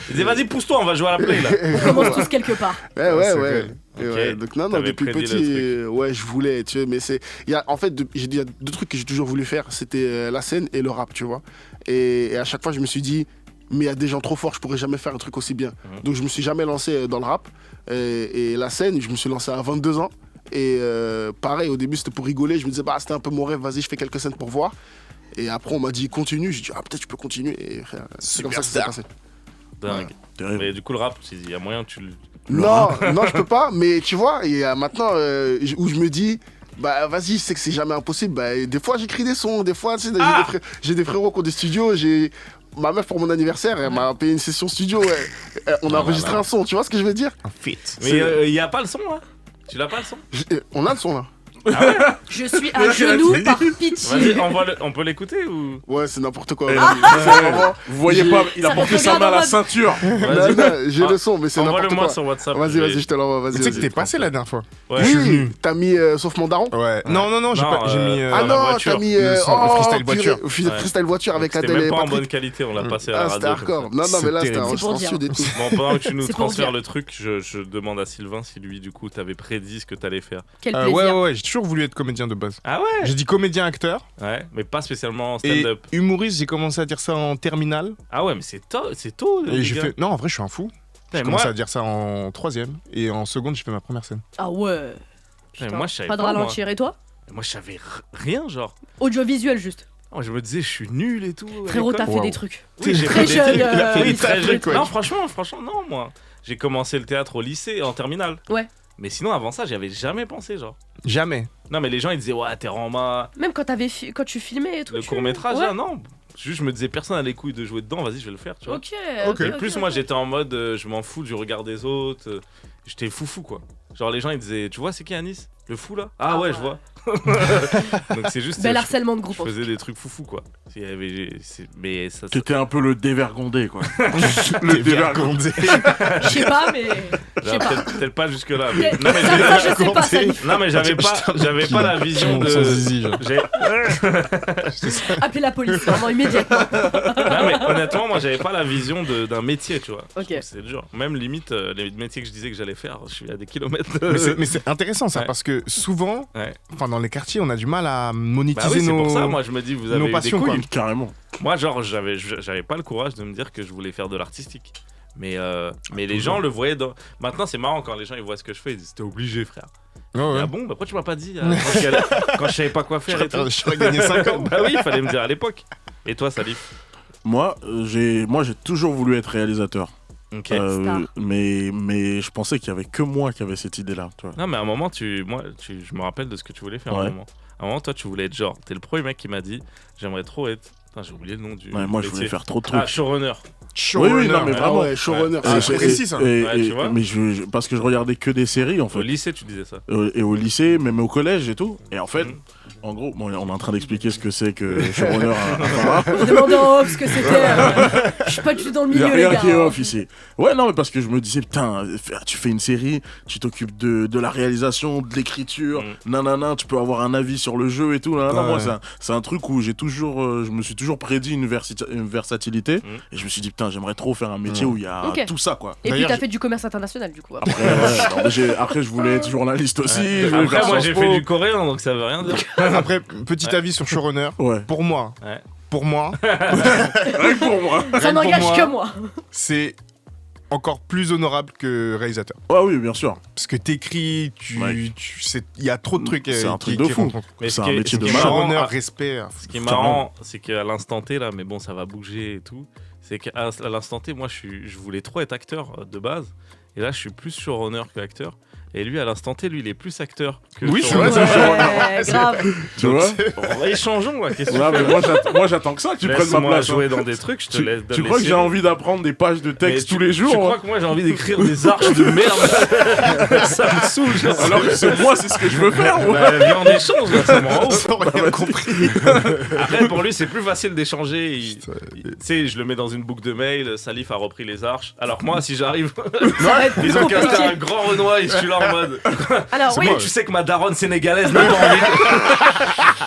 Il disait vas-y, pousse-toi, on va jouer à la play là. On commence tous quelque part. Ouais, ouais, c'est ouais. clair. Et Ok. ouais, donc non, T'avais depuis prédit petit, le ouais, je voulais, tu vois, mais c'est, en fait, j'ai dit, il y a 2 trucs que j'ai toujours voulu faire, c'était la scène et le rap, tu vois. Et à chaque fois, je me suis dit, mais il y a des gens trop forts, je pourrais jamais faire un truc aussi bien. Donc je me suis jamais lancé dans le rap. Et la scène, je me suis lancé à 22 ans. Et pareil, au début, c'était pour rigoler. Je me disais, bah, c'était un peu mon rêve, vas-y, je fais quelques scènes pour voir. Et après, on m'a dit, continue. J'ai dit, ah, peut-être tu peux continuer. Et frère, c'est comme ça que ça s'est passé. Dingue. Terrible. Mais du coup, le rap, il y a moyen que tu le. Non, non, je peux pas. Mais tu vois, il y a maintenant où je me dis, bah vas-y, je sais que c'est jamais impossible. Bah, des fois, j'écris des sons. Des fois, tu sais, j'ai des frérots qui ont des studios. Ma meuf, pour mon anniversaire, elle m'a payé une session studio. On a enregistré un son, tu vois ce que je veux dire? Un fit. Mais il y a pas le son là? Tu l'as pas le son? On a le son là. Je suis à genoux par pitié. Vas-y, on peut l'écouter ou? Ouais, c'est n'importe quoi. Eh, C'est vraiment- Vous voyez pas, il a Ça porté fait sa main à la regarde en mode- ceinture. Vas-y. Non, non, j'ai le son, mais c'est n'importe Envoie-le-moi quoi. sur WhatsApp. Vas-y, je te l'envoie. Vas-y. Tu sais que vas-y. t'es passé la dernière fois. Ouais. Oui, t'as mis Sauf mon daron. Ouais. Non, non, j'ai Non, pas. J'ai mis. Ah dans la non, voiture. t'as mis Le son, le freestyle purée, voiture. Ouais. freestyle voiture avec C'était Adèle même et pas en Patrick. bonne qualité, on l'a passé à la Ah, radio. c'était hardcore. comme ça. Non, mais là, C'est c'était un terrible. C'est pour enregistrement dire. sud et tout. Bon, pendant que tu nous C'est pour transfères dire. le truc, je demande à Sylvain si lui, du coup, t'avais prédit ce que t'allais faire. Quel Ouais, plaisir. ouais, j'ai toujours voulu être comédien de base. Ah ouais? J'ai dit comédien-acteur. Ouais, mais pas spécialement Et stand-up. humoriste, j'ai commencé à dire ça en terminale. Ah ouais, mais c'est tôt. Et les j'ai gars. fait. Non, en vrai, je suis un fou. Putain, J'ai moi, commencé à dire ça en 3ème. Et en seconde, j'ai fait ma première scène. Ah ouais. putain, Putain, moi, je savais pas de pas, moi. ralentir. Et toi? Moi, je savais rien, genre. Audiovisuel juste. Oh, je me disais, je suis nul et tout. à Frérot, t'as l'école. fait des trucs. Oui, j'ai Très fait des jeune, trucs. il Oui, se très fait jeune. truc. Non, franchement, non, moi. J'ai commencé le théâtre au lycée, en terminale. Ouais. Mais sinon, avant ça, j'y avais jamais pensé, genre. Jamais. Non, mais les gens, ils disaient, ouais, t'es Rama. Même quand quand tu filmais et tout. Le tu- court-métrage, Ouais. là, non. Juste, je me disais, personne a les couilles de jouer dedans, vas-y, je vais le faire, tu vois. Ok. Ok. Et plus, moi, j'étais en mode, je m'en fous du regard des autres. J'étais foufou, quoi. Genre les gens ils disaient, tu vois c'est qui Anis? Le fou là? Ah ouais, je vois. Donc c'est juste. Bel harcèlement de groupe. Je faisais des trucs foufou quoi. Mais ça. T'étais un peu le dévergondé quoi. Le dévergondé. Je sais pas, mais. Je sais pas. Peut-être pas jusque là. Mais... Non, mais ça, je sais pas, Salif. Non mais j'avais pas la vision de. Appelez la police, vraiment immédiatement. Non mais honnêtement, moi j'avais pas la vision d'un métier, tu vois. Ok. C'est dur. Même limite les métiers que je disais que j'allais faire, je suis à des kilomètres. Mais c'est intéressant ça parce que souvent, dans les quartiers, on a du mal à monétiser nos. C'est pour ça, moi je me dis, vous avez passions, des couilles. Carrément. Moi, genre, j'avais pas le courage de me dire que je voulais faire de l'artistique. Mais les gens le voyaient dans. Maintenant, c'est marrant quand les gens ils voient ce que je fais, ils disent t'es obligé, frère. Oh, ouais. Ah bon, pourquoi tu m'as pas dit quand je savais pas quoi faire et tout. J'aurais gagné 5 ans. Bah oui, il fallait me dire à l'époque. Et toi, Salif? Moi, j'ai toujours voulu être réalisateur. Ok. Mais je pensais qu'il y avait que moi qui avait cette idée-là. Tu vois. Non, mais à un moment, je me rappelle de ce que tu voulais faire. À un moment, toi, tu voulais être genre. T'es le premier mec qui m'a dit, j'aimerais trop être. Putain, j'ai oublié le nom du. Ouais, moi, je voulais faire trop de trucs. Ah, showrunner. Oui, non, mais vraiment. Showrunner. C'est précis ça. Tu vois. Mais parce que je regardais que des séries en fait. Au lycée, tu disais ça. Et au lycée, même au collège et tout. Et en fait, en gros, on est en train d'expliquer ce que c'est que showrunner. Je demandais en off ce que c'était. Je suis pas du tout dans le milieu, Il y a les rien gars. qui est off ici. Ouais, non, mais parce que je me disais, putain, tu fais une série, tu t'occupes de la réalisation, de l'écriture, nanana, tu peux avoir un avis sur le jeu et tout. Nanana. Moi, c'est un truc où je me suis toujours prédit une versatilité. Et je me suis dit, putain, j'aimerais trop faire un métier où il y a tout ça, quoi. Et puis, t'as fait du commerce international, du coup. Après, je voulais être journaliste aussi. Après, moi, j'ai fait du coréen, donc ça veut rien dire. Après, petit avis sur showrunner. Pour moi. Rien que pour moi. Ça n'engage que moi. C'est encore plus honorable que réalisateur. Ah oui, bien sûr. Parce que t'écris, il y a trop de trucs. C'est un truc de fou. Mais c'est un métier de marrant, showrunner, respect. Ce qui est marrant, c'est qu'à l'instant T, là, mais bon, ça va bouger et tout. C'est qu'à l'instant T, moi, je voulais trop être acteur de base. Et là, je suis plus showrunner que acteur. Et lui, à l'instant T, lui, il est plus acteur que showrunner. Ouais, grave. Tu vois, échangeons, là. Qu'est-ce que tu fais? moi, j'attends que ça, que tu prennes ma place. Jouer dans des trucs, je te laisse. Tu crois que j'ai envie d'apprendre des pages de texte tous les jours? Tu crois que moi, j'ai envie d'écrire des arches de merde? Ça me saoule. Alors que moi, c'est ce que je veux faire. Viens en échange, là, ça m'en Ils ont rien compris. Après, pour lui, c'est plus facile d'échanger. Tu sais, je le mets dans une boucle de mail. Salif a repris les arches. Alors que moi, si j'arrive, ils ont casté un grand Renoir et je suis là en mode. Alors, oui. Tu sais que ma daronne sénégalaise n'a pas envie.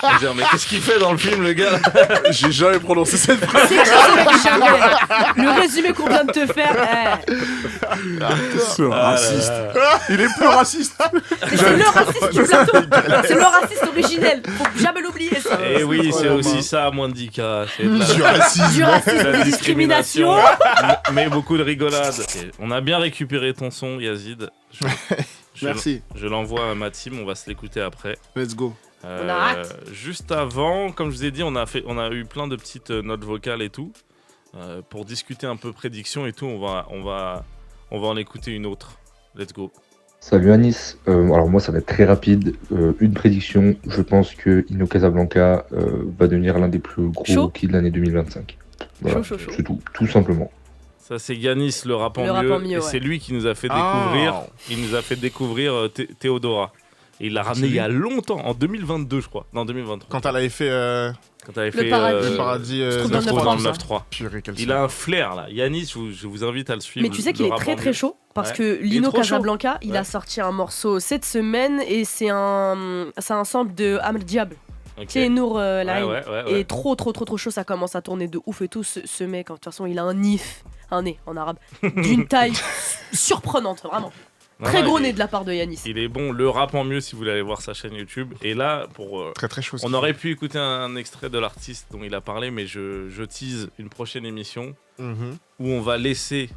Je veux dire, mais qu'est-ce qu'il fait dans le film, le gars? J'ai jamais prononcé cette phrase. C'est que jamais. Le résumé qu'on vient de te faire. C'est raciste. Il est plus raciste. C'est le raciste du plateau. C'est le raciste originel. Faut jamais l'oublier, ça. Et oui, c'est aussi ça, moins de 10K. C'est de Du racisme. Du racisme, de discrimination. Mais beaucoup de rigolade. Et on a bien récupéré ton son, Yazid. Merci. Je l'envoie à ma team, on va se l'écouter après. Let's go. On a hâte. Juste avant, comme je vous ai dit, on a eu plein de petites notes vocales et tout. Pour discuter un peu prédiction et tout, on va en écouter une autre. Let's go. Salut Anis, alors moi ça va être très rapide, une prédiction, je pense que Inno Casablanca va devenir l'un des plus gros rookies de l'année 2025. Voilà, Chaud. c'est tout simplement. Ça c'est Yanis, le rap en mieux, et c'est lui qui nous a fait découvrir, Théodora. Et il l'a ramené il y a longtemps, en 2022 je crois, non 2023. Quand elle avait fait Le Paradis dans le 9-3. Il a un flair là. Yanis, je vous invite à le suivre. Mais tu sais qu'il est très très chaud parce que Lino Casablanca, il a sorti un morceau cette semaine et c'est un sample de Amr Diable. C'est Nour Laïn. Et trop chaud, ça commence à tourner de ouf et tout. Ce mec, de toute façon, il a un nez en arabe, d'une taille surprenante, vraiment. Très gros nez de la part de Yanis. Il est bon, le rap en mieux si vous voulez aller voir sa chaîne YouTube. Et là, très chaud. On aurait pu écouter un extrait de l'artiste dont il a parlé, mais je tease une prochaine émission où on va laisser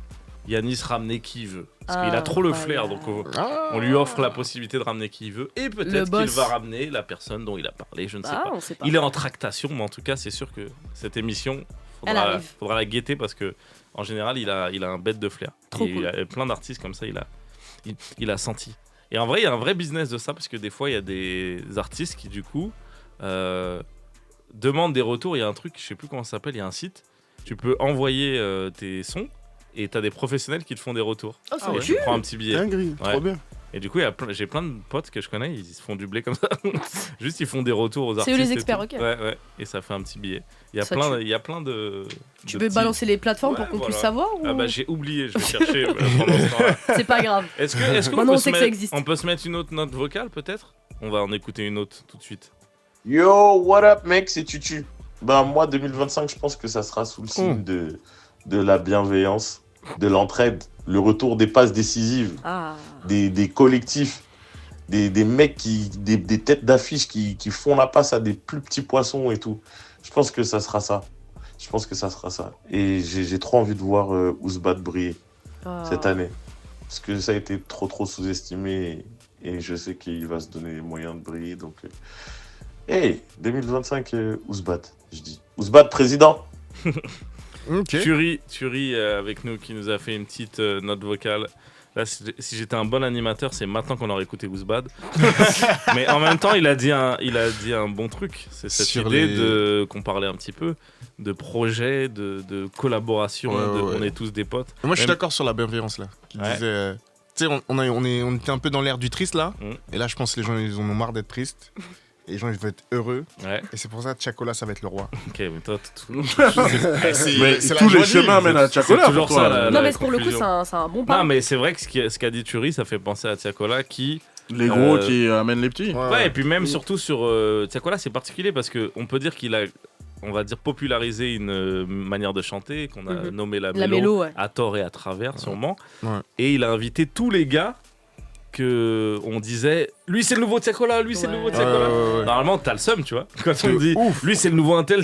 Yanis ramener qui il veut. Parce qu'il a trop le flair, donc on lui offre la possibilité de ramener qui il veut. Et peut-être qu'il va ramener la personne dont il a parlé, je ne sais pas. Il est en tractation, mais en tout cas, c'est sûr que cette émission, faudra la guetter parce que en général, il a un bête de flair. Il y a plein d'artistes comme ça, il a senti. Et en vrai, il y a un vrai business de ça parce que des fois, il y a des artistes qui, du coup, demandent des retours. Il y a un truc, je sais plus comment ça s'appelle, il y a un site. Tu peux envoyer tes sons et t'as des professionnels qui te font des retours. Oh, ça tu prends un petit billet. Dinguerie, trop bien. Et du coup, j'ai plein de potes que je connais, ils se font du blé comme ça. Juste, ils font des retours aux artistes. C'est eux les experts, ok. Ouais. Et ça fait un petit billet. Il y a plein de. Tu peux balancer les plateformes pour qu'on puisse savoir ou... Ah bah j'ai oublié, je vais chercher pendant ce temps-là. C'est pas grave. Est-ce qu'on peut se mettre une autre note vocale peut-être? On va en écouter une autre tout de suite. Yo, what up mec, c'est Tutu. Ben moi 2025, je pense que ça sera sous le signe de la bienveillance, de l'entraide, le retour des passes décisives, des collectifs, des mecs des têtes d'affiche qui font la passe à des plus petits poissons et tout. Je pense que ça sera ça. Et j'ai trop envie de voir Ouzbad briller cette année. Parce que ça a été trop sous-estimé et je sais qu'il va se donner les moyens de briller. Donc, 2025, Ouzbad, je dis. Ouzbad président. Okay. Thury avec nous qui nous a fait une petite note vocale. Là, si j'étais un bon animateur, c'est maintenant qu'on aurait écouté Ouzbad. Mais en même temps, il a dit un bon truc. C'est cette idée qu'on parlait un petit peu de projet, de collaboration, on est tous des potes. Moi, je suis d'accord sur la bienveillance là. Qui disait, tu sais, on était un peu dans l'ère du triste là. Et là, je pense que les gens ils en ont marre d'être tristes. Et les gens ils vont être heureux. Et c'est pour ça que Tiakola ça va être le roi. Ok, mais toi, c'est tous les chemins mènent à Tiakola. C'est toujours ça. Non, mais pour le coup, c'est un bon pas. Non, mais c'est vrai que ce qu'a dit Thury, ça fait penser à Tiakola qui. Les gros qui amènent les petits. Ouais, et puis même surtout sur Tiakola, c'est particulier parce qu'on peut dire qu'il a, on va dire, popularisé une manière de chanter qu'on a nommé la mélo à tort et à travers, sûrement. Et il a invité tous les gars que on disait lui c'est le nouveau Tiakola, lui c'est le nouveau Tiakola. Normalement t'as le seum, tu vois, quand on dit lui c'est le nouveau intel,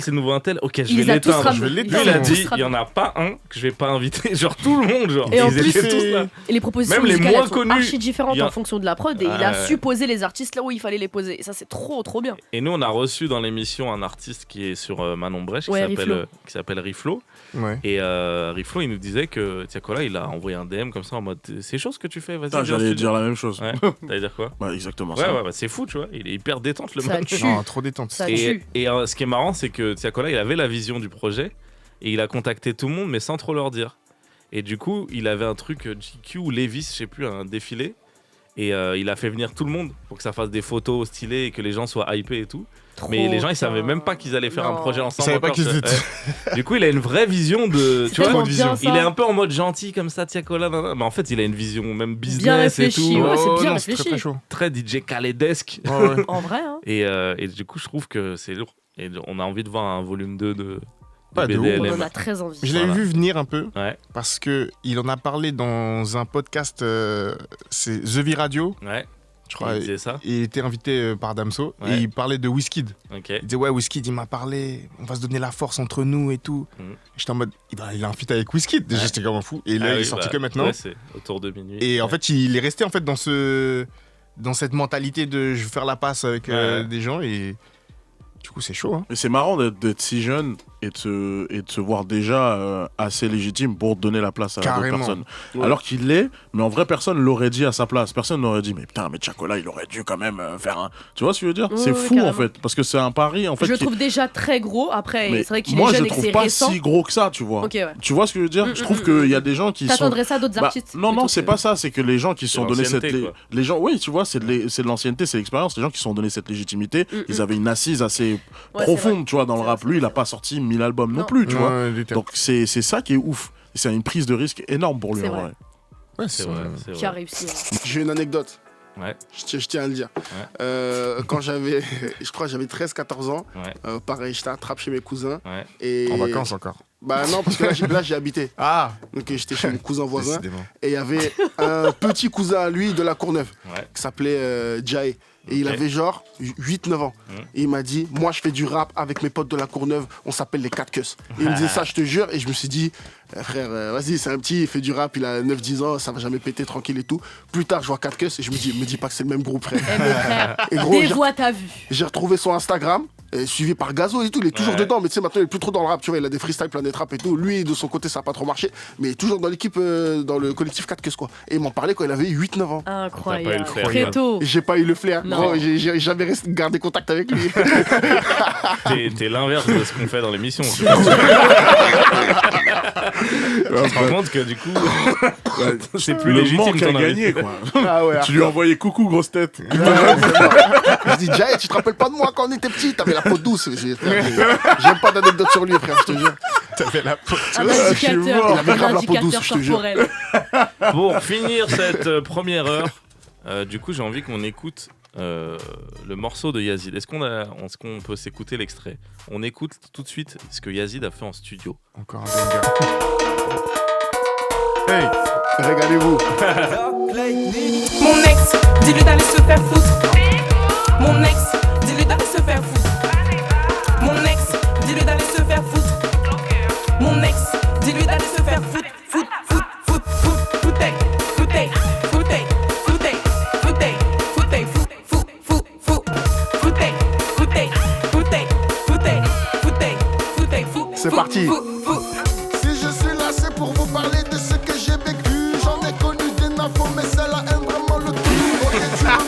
ok je vais l'éteindre. Lui il a dit il y en a pas un que je vais pas inviter, genre tout le monde, genre et en plus étaient tous là. Et les propositions même les moins connus archi différentes en fonction de la prod, et il a su poser les artistes là où il fallait les poser, et ça c'est trop bien. Et nous on a reçu dans l'émission un artiste qui est sur Manon Brèche qui s'appelle Riflo. Et Riflo il nous disait que Tiakola il a envoyé un DM comme ça en mode c'est chaud ce que tu fais, vas-y. J'allais dire la même chose. T'allais dire quoi? Bah exactement ça. Ouais, c'est fou, tu vois. Il est hyper détente le mec. Non, trop détente. Et ce qui est marrant, c'est que Tiakola, il avait la vision du projet et il a contacté tout le monde, mais sans trop leur dire. Et du coup, il avait un truc GQ ou Levi's, je sais plus, un défilé. Et il a fait venir tout le monde pour que ça fasse des photos stylées et que les gens soient hypés et tout. Mais les gens, ils savaient même pas qu'ils allaient faire un projet ensemble. Ils savaient pas qu'ils étaient. Du coup, il a une vraie vision de. Tu vois, il est un peu en mode gentil comme ça, Tiakola. Mais en fait, il a une vision même business bien réfléchi, et tout. C'est bien réfléchi. Très chaud. Très DJ Khaledesque. En vrai. Hein. Et du coup, je trouve que c'est lourd. Et on a envie de voir un volume 2 de BDLM. On en a très envie. Je l'avais vu venir un peu parce qu'il en a parlé dans un podcast, c'est The V Radio. Je crois, il était invité par Damso et il parlait de Wizkid. Il disait Wizkid il m'a parlé, on va se donner la force entre nous et tout. J'étais en mode il a un feat avec Wizkid, déjà j'étais comme un fou. Et là il est sorti que maintenant. C'est autour de minuit. Et en fait il est resté en fait dans cette mentalité de je veux faire la passe avec des gens et du coup c'est chaud. Hein. Mais c'est marrant d'être si jeune et de se voir déjà assez légitime pour donner la place à d'autres personnes. Alors qu'il l'est, mais en vrai personne l'aurait dit à sa place. Personne n'aurait dit mais putain mais Tiakola il aurait dû quand même faire un... Tu vois ce que je veux dire? C'est fou carrément. En fait, parce que c'est un pari en fait. Je le trouve déjà très gros, après c'est vrai qu'il est jeune et que c'est récent. Moi je trouve pas si gros que ça, tu vois. Tu vois ce que je veux dire? Je trouve qu'il y a des gens qui T'attendrais ça d'autres artistes? Non, c'est pas ça, c'est que les gens qui sont donnés cette... Les gens, oui tu vois, c'est de l'ancienneté, c'est l'expérience. Les gens qui sont donnés cette légitimité, ils avaient une assise assez profonde, tu vois, dans le rap. Lui il a pas sorti 1000 albums non plus. Tu vois. Donc c'est ça qui est ouf. C'est une prise de risque énorme pour lui en vrai. Ouais, c'est vrai. Qui a réussi. J'ai une anecdote. Je tiens à le dire. Quand j'avais, je crois que j'avais 13-14 ans, pareil, j'étais à Trappes chez mes cousins. Et... En vacances encore? Bah non, parce que là j'ai habité. Donc j'étais chez mon cousin voisin. Et il y avait un petit cousin à lui de la Courneuve qui s'appelait Jae. Et il avait genre 8-9 ans. Et il m'a dit, moi je fais du rap avec mes potes de la Courneuve, on s'appelle les 4 Cus. Et il me disait ça, je te jure. Et je me suis dit, frère, vas-y, c'est un petit, il fait du rap, il a 9-10 ans, ça va jamais péter, tranquille et tout. Plus tard, je vois 4 Cus et je me dis pas que c'est le même groupe, frère. Mais frère, et gros, dévoie ta vue. J'ai retrouvé son Instagram. suivi par Gazo et tout, il est toujours dedans, mais tu sais, maintenant il est plus trop dans le rap, tu vois, il a des freestyle, Planète Rap et tout. Lui, de son côté, ça a pas trop marché, mais il est toujours dans l'équipe, dans le collectif 4 Queues, quoi. Et il m'en parlait quand il avait 8-9 ans. Incroyable. Très tôt. J'ai pas eu le flair. Gros, j'ai jamais gardé contact avec lui. T'es l'inverse de ce qu'on fait dans l'émission. Tu te rends compte que du coup, c'est plus légitime qu'à gagner, quoi. Ah ouais, tu lui as envoyé coucou, grosse tête. Je dis, Jay, tu te rappelles pas de moi quand on était petit? T'avais la peau douce. J'aime pas d'anecdotes sur lui, frère, je te jure. T'avais la peau. Un indicateur corporel. Pour finir cette première heure, du coup, j'ai envie qu'on écoute le morceau de Yazid. Est-ce qu'on peut s'écouter l'extrait? On écoute tout de suite ce que Yazid a fait en studio. Encore un banger. Hey, régalez-vous. Mon ex, dis-lui d'aller se faire foutre. Mon ex, dis-lui d'aller se faire foutre. Mon ex, dis-lui d'aller se faire foutre. Mon ex, dis-lui d'aller se faire foutre. C'est parti. Si je suis là, c'est pour vous parler de ce que j'ai vécu. J'en ai connu des nafos, mais celle-là aime vraiment le tout. Ok, tu m'as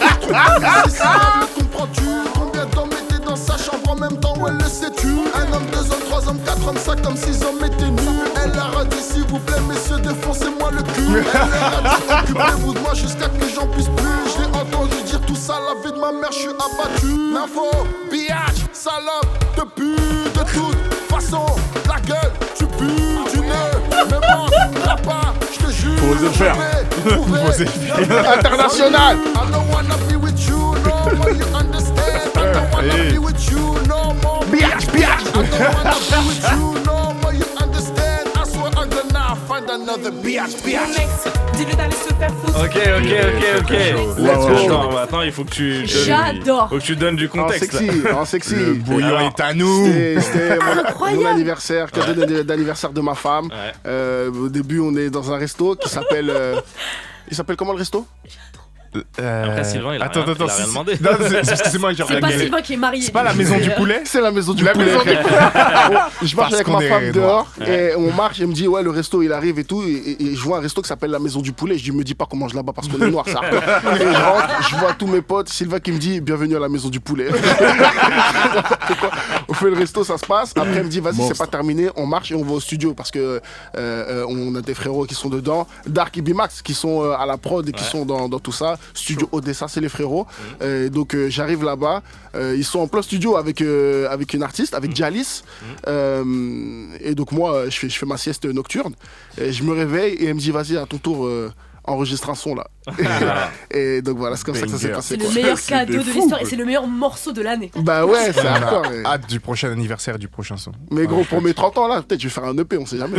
si c'est mal, le comprends-tu? Combien d'hommes étaient dans sa chambre en même temps, où elle le sais-tu? Un homme, 2 hommes, 3 hommes, 4 hommes, 5 hommes, 6 hommes étaient nus. Elle leur a dit, s'il vous plaît, messieurs, défoncez-moi le cul. Elle leur a dit, occupez-vous de moi jusqu'à que j'en puisse plus. Je l'ai entendu dire tout ça, la vie de ma mère, je suis abattu. Nafo, biatch, salope, te pue de toute façon. La gueule, tu pues, tu ne me mentiras pas, je te jure. Faut oser faire. International. I don't wanna be with you no more, you understand. I don't wanna be with you no more. Biatch. I don't wanna be with you no more, you understand. I swear I'm gonna find another biatch. Mon ex, dis-lui d'aller se faire foutre. Ok. Let's go. Maintenant, il faut que tu J'adore. Faut que tu donnes du contexte. En sexy. Le bouillon est à nous. C'était mon anniversaire, cadeau d'anniversaire de ma femme. Ouais. Au début, on est dans un resto qui s'appelle. Il s'appelle comment le resto? Après, Sylvain, il a rien demandé. Non, excusez-moi, j'ai C'est rien pas gagné. Sylvain qui est marié. C'est pas la maison du poulet? C'est la maison du La poulet. maison du Je marche avec ma femme dehors et on marche et elle me dit ouais le resto il arrive et tout et je vois un resto qui s'appelle la maison du poulet. Je dis me dis pas qu'on mange là-bas parce qu'on est noir ça. Et je rentre, je vois tous mes potes, Sylvain qui me dit bienvenue à la maison du poulet. On fait le resto, ça se passe. Après elle me dit vas-y c'est pas terminé, on marche et on va au studio parce que on a des frérots qui sont dedans, Dark et Bimax qui sont à la prod et qui sont dans tout ça. Studio Odessa c'est les frérots. Donc j'arrive là-bas, ils sont en plein studio avec une artiste, avec Jalis. Et donc moi je fais ma sieste nocturne. Et je me réveille et elle me dit vas-y à ton tour enregistre un son là. Et donc voilà, c'est comme ça que ça s'est passé. C'est le meilleur cadeau de l'histoire et c'est le meilleur morceau de l'année. Bah ouais, c'est hardcore. Hâte du prochain anniversaire et du prochain son. Mais gros, pour mes 30 ans là, peut-être je vais faire un EP, on sait jamais.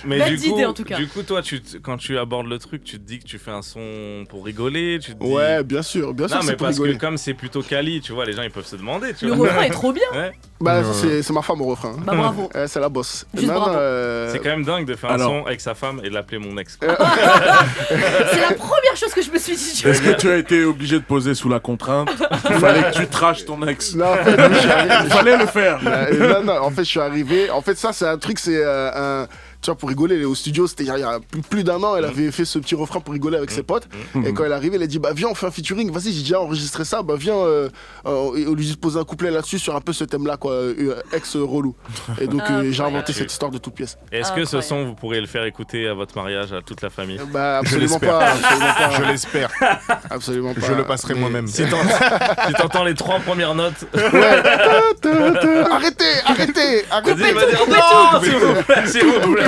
Mais du coup, toi, quand tu abordes le truc, tu te dis que tu fais un son pour rigoler, tu te dis... Ouais, bien sûr, non, mais pour parce rigoler. que comme c'est plutôt quali, tu vois, les gens ils peuvent se demander. Tu le vois. refrain est trop bien. Ouais. Bah c'est ma femme au refrain. Bah bravo. C'est la boss. Juste bravo. C'est quand même dingue de faire un son avec sa femme et de l'appeler mon ex. C'est la première chose que je me suis dit. Est-ce que tu as été obligé de poser sous la contrainte? Il fallait que tu trashes ton ex. Non, en fait, il fallait le faire. Non, en fait, je suis arrivé. En fait, ça, c'est un truc, c'est un. Tu vois, pour rigoler, elle est au studio, c'était il y a plus d'un an, elle avait fait ce petit refrain pour rigoler avec ses potes. Et quand elle est arrivée, elle a dit bah viens, on fait un featuring, vas-y, j'ai déjà enregistré ça, bah viens, on lui dit de poser un couplet là-dessus sur un peu ce thème-là, quoi, ex-relou. Et donc j'ai inventé cette histoire de toute pièce. Est-ce que ce son, vous pourrez le faire écouter à votre mariage, à toute la famille? Bah absolument pas. Je l'espère. Absolument pas. Je le passerai moi-même. Si t'entends les 3 premières notes. Ouais. Arrêtez. Vas-y, non, s'il vous plaît.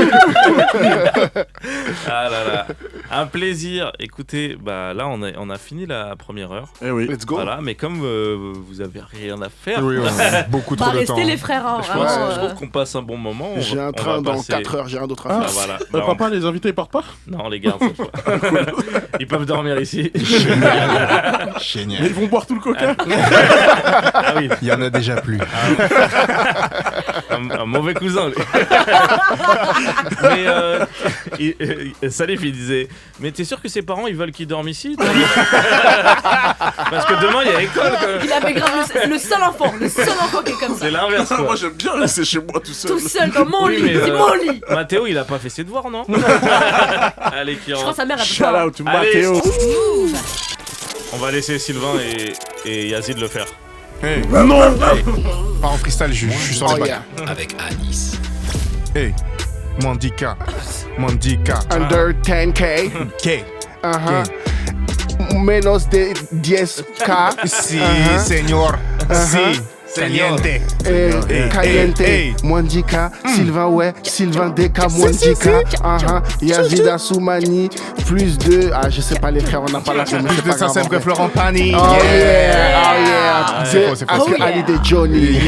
Ah là là, un plaisir. Écoutez, bah là on a fini la première heure. Eh oui. Let's go. Voilà, mais comme vous avez rien à faire, Oui, on a beaucoup trop de temps. Restez les frères, hein, je trouve qu'on passe un bon moment. J'ai un train dans 4 heures, j'ai rien d'autre à faire. Voilà. Papa, les invités ils partent pas? Non, les gars, ils peuvent dormir ici. Génial. Mais ils vont boire tout le coca. Ah oui, il y en a déjà plus. Un mauvais cousin. Mais Salif, il disait, mais t'es sûr que ses parents, ils veulent qu'il dorme ici? Parce que demain, il y a école. Il avait grave le seul enfant qui est comme ça. C'est l'inverse, quoi. Moi, j'aime bien rester chez moi tout seul. Tout seul dans mon lit, c'est mon lit. Mathéo, il a pas fait ses devoirs, non? Allez, qui Je crois que sa mère a Shout out to Mathéo. On va laisser Sylvain et Yazid le faire. Hey. Non. Hey. Pas en freestyle, je suis sur les bacs. Avec Anis. Hey, Mandika. Under 10K. K. Menos de 10K. Si, señor. Si. Caliente. Caliente. Mwandika. Sylvain, ouais. Sylvain Deka. Mwandika. Yazid Assoumani. Plus de. Ah, je sais pas les frères, on n'a pas la même. Plus de ça, c'est vrai, Florent Pani. Oh yeah. C'est faux. Ali de Johnny.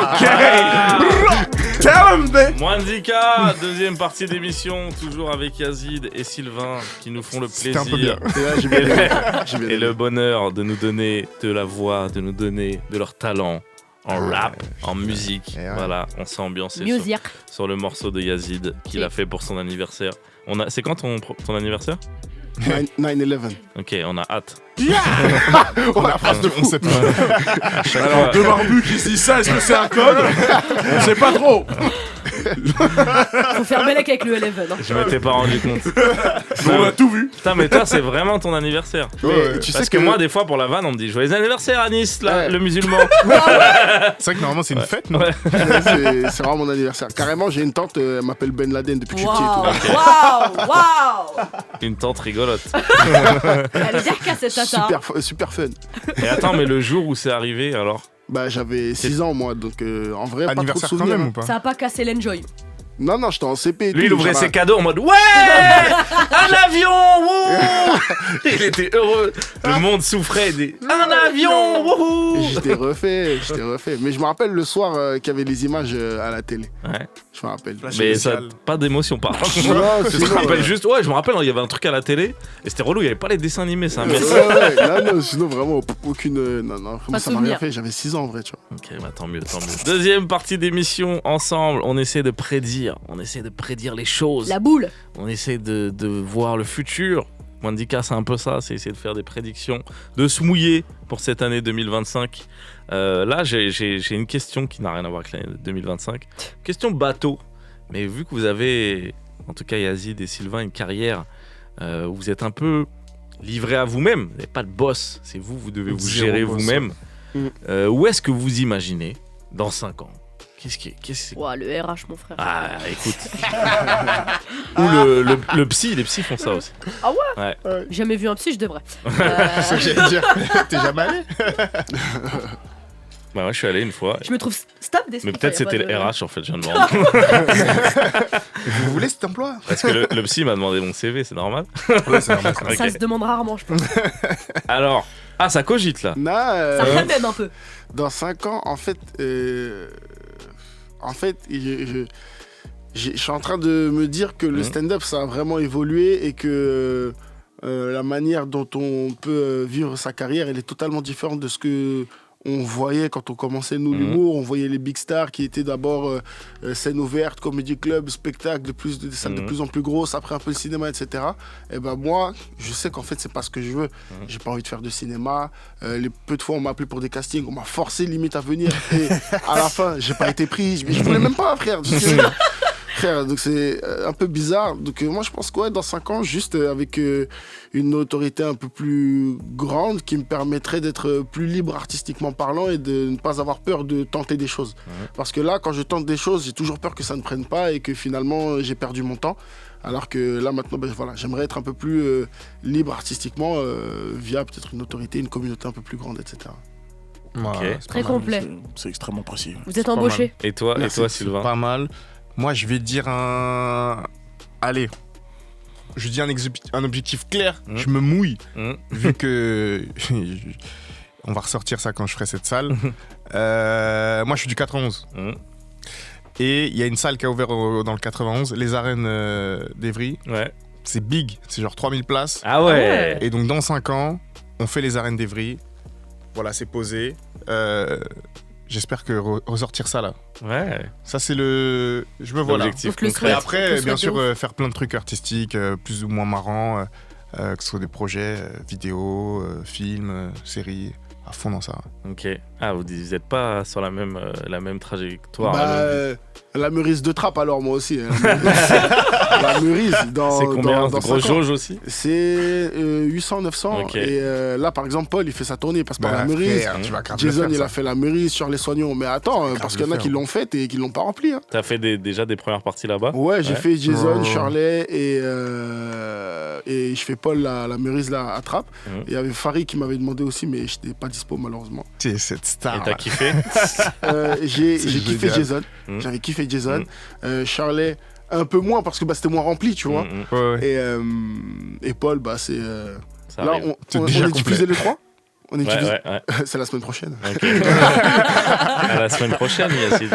Ok. Tell him, babe. Mwandika, deuxième partie d'émission, toujours avec Yazid et Sylvain qui nous font le plaisir un peu bien. et le bonheur de nous donner de la voix, de nous donner de leur talent en rap, en musique. Voilà, on s'est ambiancé sur le morceau de Yazid qu'il a fait pour son anniversaire. C'est quand ton anniversaire? 9/11. Ok, on a hâte. On a phrase de 11 septembre. Alors, deux barbus qui se disent ça, est-ce que c'est un code? On sait pas trop. Faut faire Belek avec le 11. Hein. Je m'étais pas rendu compte. On a tout vu. Putain, mais toi, c'est vraiment ton anniversaire. Tu Parce sais que moi, des fois, pour la vanne, on me dit joyeux anniversaire à Nice, là, le musulman. C'est vrai que normalement, c'est une fête, non? C'est vraiment mon anniversaire. Carrément, j'ai une tante, elle m'appelle Ben Laden depuis que je suis petit. Waouh. Une tante rigolote. Elle est bien cette tata. Super fun. Et attends, mais le jour où c'est arrivé, alors? Bah, j'avais 6 ans, moi, donc en vrai, pas trop de Anniversaire quand souvenirs. même ou pas? Ça a pas cassé l'enjoy. Non, j'étais en CP. et Lui, il tout, ouvrait genre, ses cadeaux en mode ouais, un avion, wouhou. Il était heureux. Le monde souffrait des un avion, wouhou. J'étais refait. Mais je me rappelle le soir qu'il y avait les images à la télé. Ouais. Je me rappelle. Mais ça, pas d'émotion par contre. Non, Je me rappelle juste, je me rappelle, il y avait un truc à la télé et c'était relou, il y avait pas les dessins animés, ça. Mais non, sinon vraiment aucune. Non, vraiment, ça m'a rien fait. J'avais 6 ans en vrai, tu vois. Ok, bah tant mieux. Deuxième partie d'émission, ensemble, on essaie de prédire les choses. La boule. On essaie de voir le futur. Mwandika, c'est un peu ça, c'est essayer de faire des prédictions, de se mouiller pour cette année 2025. Là, j'ai une question qui n'a rien à voir avec l'année 2025. Question bateau. Mais vu que vous avez, en tout cas Yazid et Sylvain, une carrière où vous êtes un peu livré à vous-même, vous n'avez pas de boss, c'est vous devez vous gérer vous-même. Où est-ce que vous imaginez dans 5 ans? Qu'est-ce Ouah, le RH, mon frère. Ah, écoute. Ou le psy, les psys font ça aussi. Ah ouais? J'ai jamais vu un psy, je devrais. C'est ce que j'allais dire. T'es jamais allé? Bah ouais, je suis allé une fois. Je me trouve stable d'esprit. Mais peut-être c'était le RH en fait, je viens de me rendre compte. Vous voulez cet emploi? Parce que le psy m'a demandé mon CV, c'est normal. Ouais, c'est normal. Okay. Ça se demande rarement, je pense. Alors, ça cogite là. Ça fait même un peu. Dans 5 ans, en fait, je suis en train de me dire que le stand-up, ça a vraiment évolué et que la manière dont on peut vivre sa carrière, elle est totalement différente de ce que on voyait quand on commençait nous l'humour. On voyait les big stars qui étaient d'abord scène ouverte, comédie club, spectacle, des salles de plus en plus grosses, après un peu le cinéma, etc. Et ben moi, je sais qu'en fait c'est pas ce que je veux. J'ai pas envie de faire de cinéma. Les peu de fois on m'a appelé pour des castings, on m'a forcé limite à venir. Et à la fin, j'ai pas été pris. Je voulais même pas, frère. Donc c'est un peu bizarre. Donc moi je pense que dans 5 ans, juste avec une autorité un peu plus grande qui me permettrait d'être plus libre artistiquement parlant et de ne pas avoir peur de tenter des choses. Parce que là, quand je tente des choses, j'ai toujours peur que ça ne prenne pas et que finalement j'ai perdu mon temps. Alors que là maintenant, j'aimerais être un peu plus libre artistiquement via peut-être une autorité, une communauté un peu plus grande, etc. Okay. Très complet. C'est extrêmement précis. Vous êtes embauché. Et toi, Sylvain? Pas mal. Moi, je vais dire allez, je dis un objectif clair. Je me mouille, vu que on va ressortir ça quand je ferai cette salle. Moi, je suis du 91. Et il y a une salle qui a ouvert dans le 91, les arènes d'Evry. Ouais. C'est big, c'est genre 3000 places. Ah ouais. Et donc, dans 5 ans, on fait les arènes d'Evry. Voilà, c'est posé. J'espère que ressortir ça là, Ouais. Ça, c'est le. Je me vois là. L'objectif Donc, le concret. Et souhait. après, Le bien souhait de sûr, faire plein de trucs artistiques, plus ou moins marrants, que ce soit des projets, vidéos, films, séries, à fond dans ça. Ok. Ah, vous n'êtes pas sur la même trajectoire. Bah, la Meurice de Trappe, alors, moi aussi. Hein. La Meurice, c'est combien dans gros 5 ans. jauge aussi? C'est 800, 900. Ok. Et là, par exemple, Paul, il fait sa tournée, il passe par la Meurice. Tu vas grave le Jason, faire, il ça. a fait la Meurice sur les soignons. Mais attends, grave parce qu'il y en le a qui faire. l'ont faite et qui l'ont pas remplie. Hein. T'as fait déjà des premières parties là-bas? Ouais, j'ai fait Jason, Oh. Shirley et je fais Paul la Meurice là à Trappe. Mhm. Et il y avait Farid qui m'avait demandé aussi, mais je n'étais pas dispo malheureusement. C'est cette star. Et t'as là. kiffé? J'ai C'est kiffé génial. Jason. Mhm. J'avais kiffé Jason. Shirley, un peu moins parce que bah, c'était moins rempli, tu vois. Mhm. Ouais. Et Paul, bah c'est. Ça Là, arrive. C'est on déjà est diffusé complet. les 3 On est Ouais, diffusé. ouais. C'est la semaine prochaine. Ok. À la semaine prochaine, Yacine.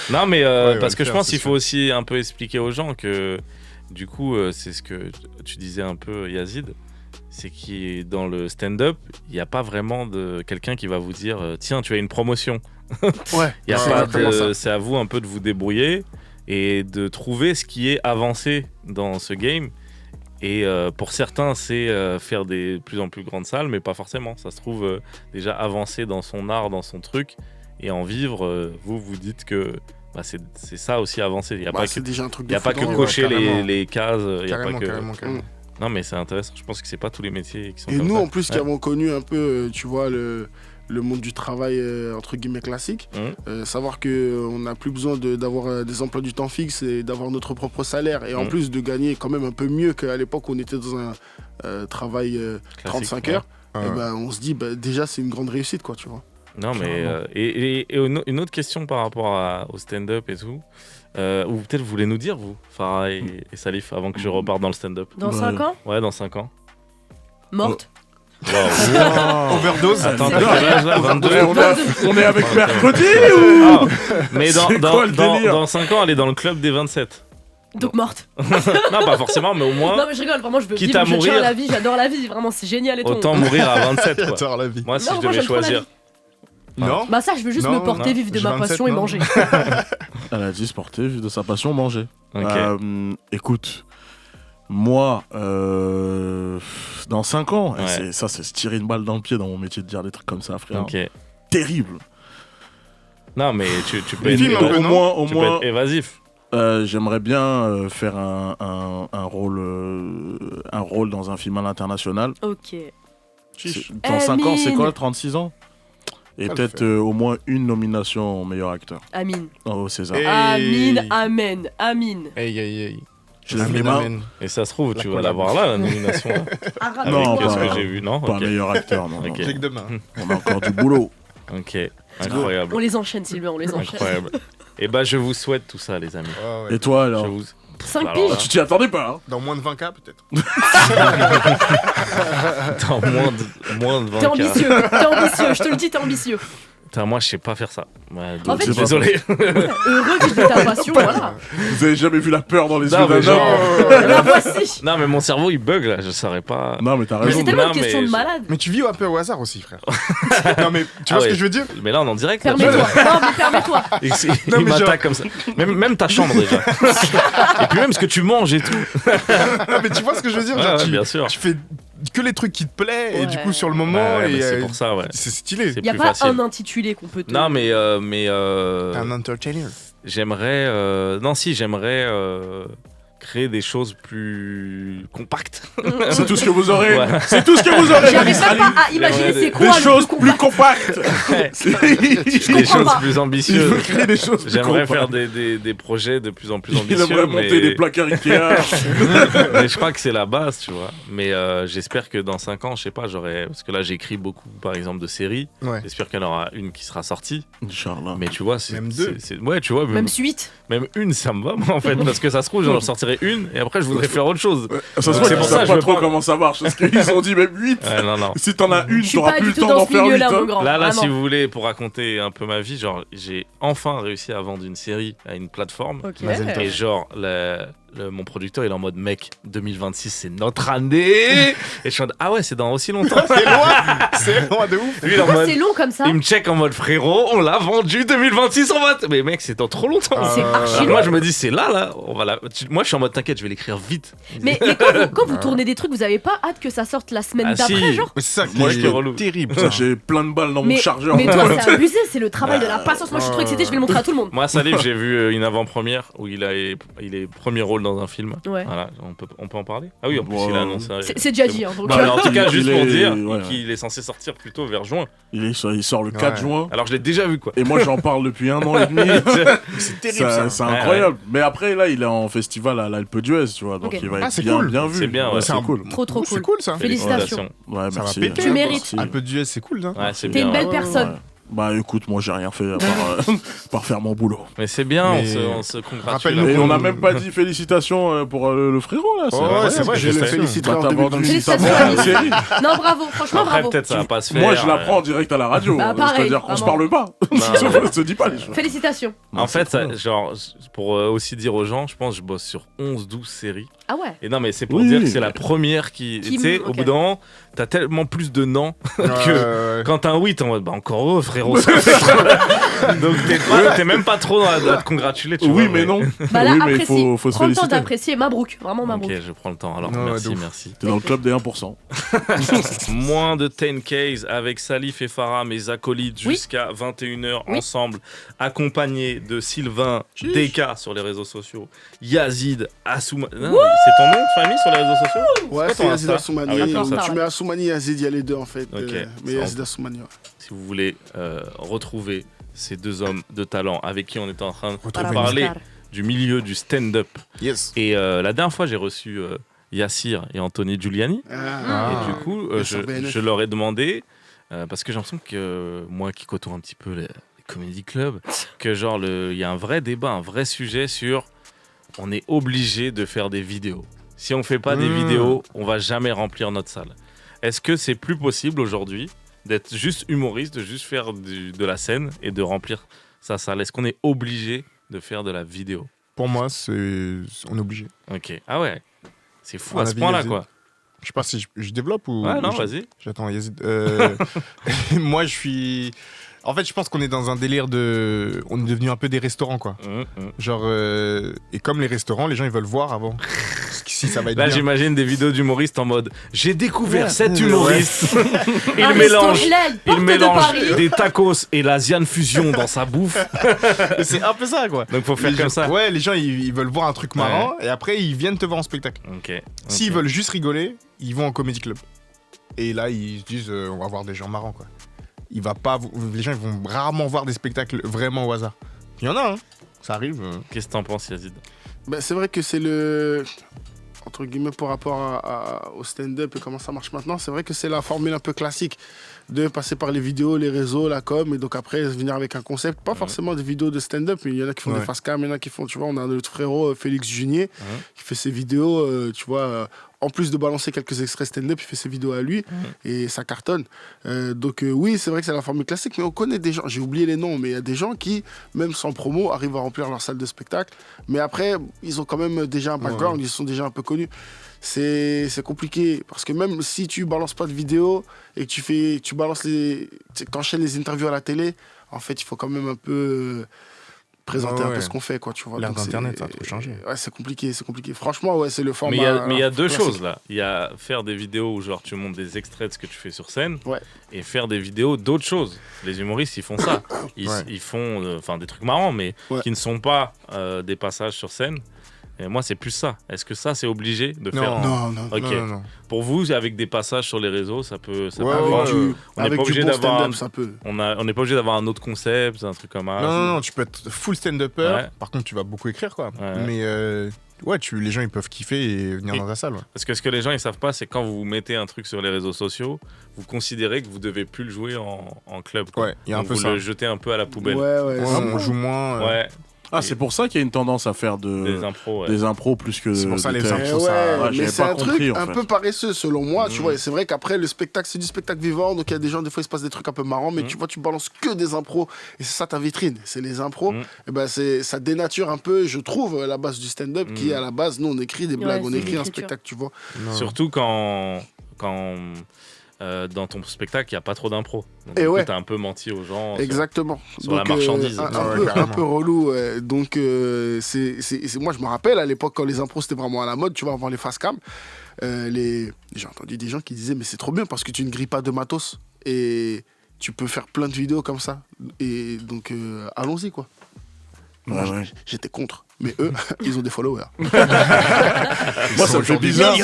Non, mais Ouais, parce on que va je le pense faire, qu'il c'est faut aussi un peu expliquer aux gens que, du coup, c'est ce que tu disais un peu, Yazid, c'est que dans le stand-up, il n'y a pas vraiment de quelqu'un qui va vous dire tiens, tu as une promotion. Ouais. Il y a c'est pas exactement ça. c'est à vous un peu de vous débrouiller et de trouver ce qui est avancé dans ce game. Et pour certains, c'est faire des plus en plus grandes salles, mais pas forcément. Ça se trouve déjà avancer dans son art, dans son truc, et en vivre. Vous dites que bah, c'est ça aussi avancer. Il n'y a Bah, pas c'est que, déjà un truc il de y a fou pas que dans- cocher carrément. les cases. Il y a pas Carrément, que... carrément. Non, mais c'est intéressant. Je pense que c'est pas tous les métiers qui sont Et comme nous, ça. en plus, qui Ouais. avons connu un peu, tu vois, le monde du travail, entre guillemets, classique, savoir qu'on n'a plus besoin d'avoir des emplois du temps fixes et d'avoir notre propre salaire, et en plus de gagner quand même un peu mieux qu'à l'époque où on était dans un travail 35 heures, Ouais. et ben, on se dit, bah, déjà, c'est une grande réussite, quoi, tu vois. Non, mais et une autre question par rapport au stand-up et tout, ou peut-être vous voulez nous dire, vous, Farah et Salif, avant que je reparte dans le stand-up. Dans 5 ans Ouais, dans 5 ans. Morte. Overdose. Attends, t'as quel âge là? 22. On est avec mercredi Ah, mais C'est quoi le délire dans 5 ans, elle est dans le club des 27. Donc morte. Non, pas forcément, mais au moins, Non mais je rigole, vraiment je veux Quitte vivre, à je tiens mourir. à la vie, j'adore la vie, vraiment c'est génial et tout. autant mourir à 27. Quoi. J'adore la vie. Moi, si Non, je moi, devais j'aime trop la choisir. vie. Non. Bah ça je veux juste Non, me porter, non, vivre de j'ai ma 27, passion et non. manger. Elle a dit sporter, de sa passion, manger. Ok. Écoute, moi, dans 5 ans, Ouais. c'est se tirer une balle dans le pied dans mon métier de dire des trucs comme ça, frère. Ok. Terrible. Non, mais tu peux Les être, films, un peu, au non moins, au tu peux moins être évasif. j'aimerais bien faire un rôle dans un film à l'international. Ok. Dans 5 ans, c'est Amine. quoi, 36 ans? Et Pas le peut-être faire. au moins une nomination au meilleur acteur. Amine. Au César. Et- Amine, amen, Amine. Aïe, aïe, aïe. Je lève les mains. Et ça se trouve, La tu vas collab. l'avoir là, la nomination. Là. Arabe. Non, Avec pas- ce que j'ai vu, non? Pas Ok. meilleur acteur, non. Ok. non. J'ai que demain. On a encore du boulot. Ok, incroyable. On les enchaîne Sylvain, on les enchaîne. Incroyable. Et bah, je vous souhaite tout ça, les amis. Ouais. Et toi, alors? Je vous... 5 Alors piges. là, Tu t'y attendais pas, hein? Dans moins de 20K, peut-être. dans moins de 20 T'es ambitieux, je te le dis, t'es ambitieux. Putain, moi, je sais pas faire ça. Ouais, En fait, désolé. Heureux que je ta passion, voilà. Vous avez jamais vu la peur dans les Non, yeux mais d'un genre- homme? La voici. Non, mais mon cerveau, il bug là. Je saurais pas. Non, mais t'as Mais raison. c'est tellement non, une question mais de je- malade. Mais tu vis un peu au hasard aussi, frère. Non, mais tu vois Ah ce ouais. que je veux dire? Mais là, on est en direct. là, Permets-toi. tu vois. Non, mais permets-toi. Il, Non, il mais m'attaque genre- comme ça. Même ta chambre déjà. Et puis même ce que tu manges et tout. Non, mais tu vois ce que je veux dire? Ouais, Genre, ouais, tu, bien sûr. tu fais que les trucs qui te plaisent et Ouais. du coup, sur le moment, Ouais, mais et, c'est pour ça, ouais. c'est stylé. C'est Y a plus pas facile. un intitulé qu'on peut te. Non, mais T'es un entertainer. j'aimerais. Non, si, j'aimerais créer des choses plus compactes. C'est tout ce que vous aurez. Ouais. C'est tout ce que vous aurez. J'arrive même pas à imaginer c'est quoi Des le choses plus plus compactes. Des choses pas. plus Il veut ambitieuses. créer des choses plus J'aimerais faire compactes. des projets de plus en plus Il ambitieux. aimerait monter mais... des placards Ikea. mais je crois que c'est la base, tu vois. Mais j'espère que dans 5 ans, je sais pas, j'aurai. Parce que là, j'écris beaucoup, par exemple, de séries. Ouais. J'espère qu'il y en aura une qui sera sortie. Inch'Allah. Mais tu vois, c'est. Même deux. Ouais, tu vois, Même suite. même une, ça me va, moi, en fait. Parce que ça se trouve, j'en sortirai une et après, je voudrais faire autre chose. Ça se C'est voit qu'ils pour ça savent que je pas veux trop pas- comment ça marche. Parce qu'ils ont dit même 8. Ouais, non, non. Si t'en as une, Je suis t'auras pas plus du le tout temps dans d'en ce faire 8. milieu-là, mon grand. Là, Vraiment. si vous voulez, pour raconter un peu ma vie, genre, j'ai enfin réussi à vendre une série à une plateforme. Ok. Et genre, mon producteur, il est en mode, mec, 2026, c'est notre année. Et je suis en mode, ah ouais, c'est dans aussi longtemps. C'est loin de ouf. Lui, il est en mode- C'est long comme ça. Il me check en mode, frérot, on l'a vendu 2026, on va. Mais mec, c'est dans trop longtemps. C'est archi long. Moi, je me dis, c'est là. On va moi, je suis en mode, t'inquiète, je vais l'écrire vite. Mais quand vous tournez des trucs, vous avez pas hâte que ça sorte la semaine d'après, si. genre? Mais c'est ça Moi, qui je est relou. terrible. Ça, j'ai plein de balles dans mon chargeur. Mais toi, c'est abusé, c'est le travail de la patience. Moi, je suis trop excité, je vais le montrer à tout le monde. Moi, Salif, j'ai vu une avant-première où il est premier rôle dans un film. Ouais. Voilà, on peut en parler. Ah oui, en plus, il a annoncé. C'est déjà dit, hein, donc. Bah, en tout cas, juste pour dire ouais. qu'il est censé sortir plutôt vers juin. Il sort le 4 juin. Alors, je l'ai déjà vu, quoi. Et moi, j'en parle depuis 1 an et demi. C'est terrible ça. C'est incroyable. Mais après, là, il est en festival à l'Alpe d'Huez, tu vois. Donc, Ok. il va Ah, être c'est bien, cool. bien vu. C'est bien, ouais. c'est cool. Trop cool. C'est cool ça. Félicitations. Ouais, Ça va merci. péter. Tu mérites. Un peu d'US, c'est cool, hein. Ouais, c'est T'es bien. une belle ouais. personne. Ouais. Bah écoute, moi j'ai rien fait à part faire mon boulot. Mais c'est bien, Mais on se congratule. rappelle-nous Et on n'a même pas dit félicitations pour le frérot là. Oh, ouais, c'est vrai, Je le sais. féliciterai Bah, en t'as vendu 2026. ça Félicitations, pour une série. Non, bravo, franchement, Après, bravo. peut-être ça va pas se faire. Moi je l'apprends en direct à la radio. Bah, pareil, C'est-à-dire qu'on se vraiment. parle pas. On se dit pas les choses. Félicitations. En fait, genre, pour aussi dire aux gens, je pense que je bosse sur 11-12 séries. Ah ouais. Et non, mais c'est pour Oui. dire que c'est la première qui. Tu sais, au ok. bout d'un moment, t'as tellement plus de non que quand t'as un oui, t'es en mode, bah encore heureux, frérot. ça fait trop. Donc t'es même pas trop à te congratuler, tu vois. Oui mais non. Bah là, Oui mais apprécie. il faut se Prends le temps féliciter. d'apprécier. Mabrouk, vraiment Mabrouk. Ok, je prends le temps. Alors, Non, de merci, ouf. merci. T'es dans le club des 1%. Moins de 10Ks avec Salif et Farah, mes acolytes, Oui. jusqu'à 21h Oui. ensemble, accompagnés de Sylvain, DK sur les réseaux sociaux, Yazid, Assoumani. C'est ton nom de famille sur les réseaux sociaux? Ouais, quoi c'est ton Yazid Insta? Assoumani. Ah oui, d'accord, ça. Tu mets Assoumani et Yazid, il y a les deux en fait. Ok. Mais Ça, Yazid Assoumani, ouais. Si vous voulez retrouver ces deux hommes de talent avec qui on était en train de Retrouver parler du milieu du stand-up. Yes. Et la dernière fois, j'ai reçu Yassir et Anthony Giuliani. Ah. Et du coup, Bien sûr, BNF. je leur ai demandé, parce que j'ai l'impression que moi qui côtoie un petit peu les comedy clubs, que genre il y a un vrai débat, un vrai sujet sur on est obligé de faire des vidéos. Si on fait pas des vidéos, on va jamais remplir notre salle. Est-ce que c'est plus possible aujourd'hui d'être juste humoriste, de juste faire de la scène et de remplir sa salle? Est-ce qu'on est obligé de faire de la vidéo? Pour moi, on est obligé. Ok. Ah ouais. C'est fou À à la ce vie, point-là, Yazid. quoi. Je sais pas si je développe ou. Ouais, non, ou vas-y. J'attends Yazid. Moi, je suis. En fait, je pense qu'on est dans un délire de. On est devenu un peu des restaurants, quoi. Genre. Et comme les restaurants, les gens, ils veulent voir avant. Si ça va être Là, bien. j'imagine des vidéos d'humoristes en mode j'ai découvert cet Ouais. humoriste. Un Il mélange des tacos et l'Asian Fusion dans sa bouffe. C'est un peu ça, quoi. Donc, faut faire Les comme gens- ça. Ouais, les gens, ils veulent voir un truc marrant et après, ils viennent te voir en spectacle. Ok. S'ils veulent juste rigoler, ils vont en comédie club. Et là, ils se disent, on va voir des gens marrants, quoi. Les gens, ils vont rarement voir des spectacles vraiment au hasard. Il y en a, hein. Ça arrive. Qu'est-ce que t'en penses, Yazid? Bah, c'est vrai que c'est le. Entre guillemets, par rapport au stand-up et comment ça marche maintenant, c'est vrai que c'est la formule un peu classique de passer par les vidéos, les réseaux, la com, et donc après venir avec un concept, pas forcément des vidéos de stand-up, mais il y en a qui font des face cam, il y en a qui font, tu vois, on a notre frérot Félix Junier qui fait ses vidéos, tu vois, en plus de balancer quelques extraits stand-up, il fait ses vidéos à lui et ça cartonne. Donc oui, c'est vrai que c'est la formule classique, mais on connaît des gens, j'ai oublié les noms, mais il y a des gens qui, même sans promo, arrivent à remplir leur salle de spectacle, mais après, ils ont quand même déjà un background, ils sont déjà un peu connus. C'est compliqué parce que même si tu balances pas de vidéo et que tu balances t'enchaînes les interviews à la télé, en fait il faut quand même un peu présenter un peu ce qu'on fait, quoi, tu vois. L'ère Donc, d'internet, ça a trop changé. Ouais, c'est compliqué. Franchement, ouais, c'est le format. Mais il y a deux classique. choses là. Il y a faire des vidéos où genre tu montres des extraits de ce que tu fais sur scène, Ouais. et faire des vidéos d'autres choses. Les humoristes ils font ça. Ils font des trucs marrants, mais qui ne sont pas des passages sur scène. Et moi, c'est plus ça. Est-ce que ça, c'est obligé de faire Non. Ok. Non. Pour vous, avec des passages sur les réseaux, ça peut. Ouais, on n'est avec pas du obligé bon d'avoir. stand-up, ça peut. On n'est pas obligé d'avoir un autre concept, un truc comme ça. Non, tu peux être full stand-upper. Ouais. Par contre, tu vas beaucoup écrire, quoi. Ouais. Mais les gens, ils peuvent kiffer et venir dans ta salle. Ouais. Parce que ce que les gens ils savent pas, c'est quand vous mettez un truc sur les réseaux sociaux, vous considérez que vous devez plus le jouer en club. Quoi. Ouais, il y a un Donc peu vous ça. le jetez un peu à la poubelle. Ouais. On joue moins. Ouais. Ah, c'est pour ça qu'il y a une tendance à faire des impros, des impros plus que c'est pour ça les impros, mais c'est un truc un peu paresseux selon moi, tu vois. Et c'est vrai qu'après, le spectacle, c'est du spectacle vivant, donc il y a des gens, des fois, il se passe des trucs un peu marrants, mais tu vois, tu balances que des impros, et c'est ça ta vitrine, c'est les impros. Et ben, ça dénature un peu, je trouve, la base du stand-up, qui est à la base, nous, on écrit des blagues, on écrit un spectacle, tu vois. Surtout quand dans ton spectacle, il n'y a pas trop d'impro. Donc, et t'as un peu menti aux gens. Exactement. Sur la marchandise. Un peu relou. Donc, moi, je me rappelle à l'époque, quand les impros, c'était vraiment à la mode, tu vois, avant les face cam, j'ai entendu des gens qui disaient, mais c'est trop bien parce que tu ne grilles pas de matos. Et tu peux faire plein de vidéos comme ça. Et donc, allons-y, quoi. Moi, j'étais contre. Mais eux, ils ont des followers. Moi, ça me fait bizarre.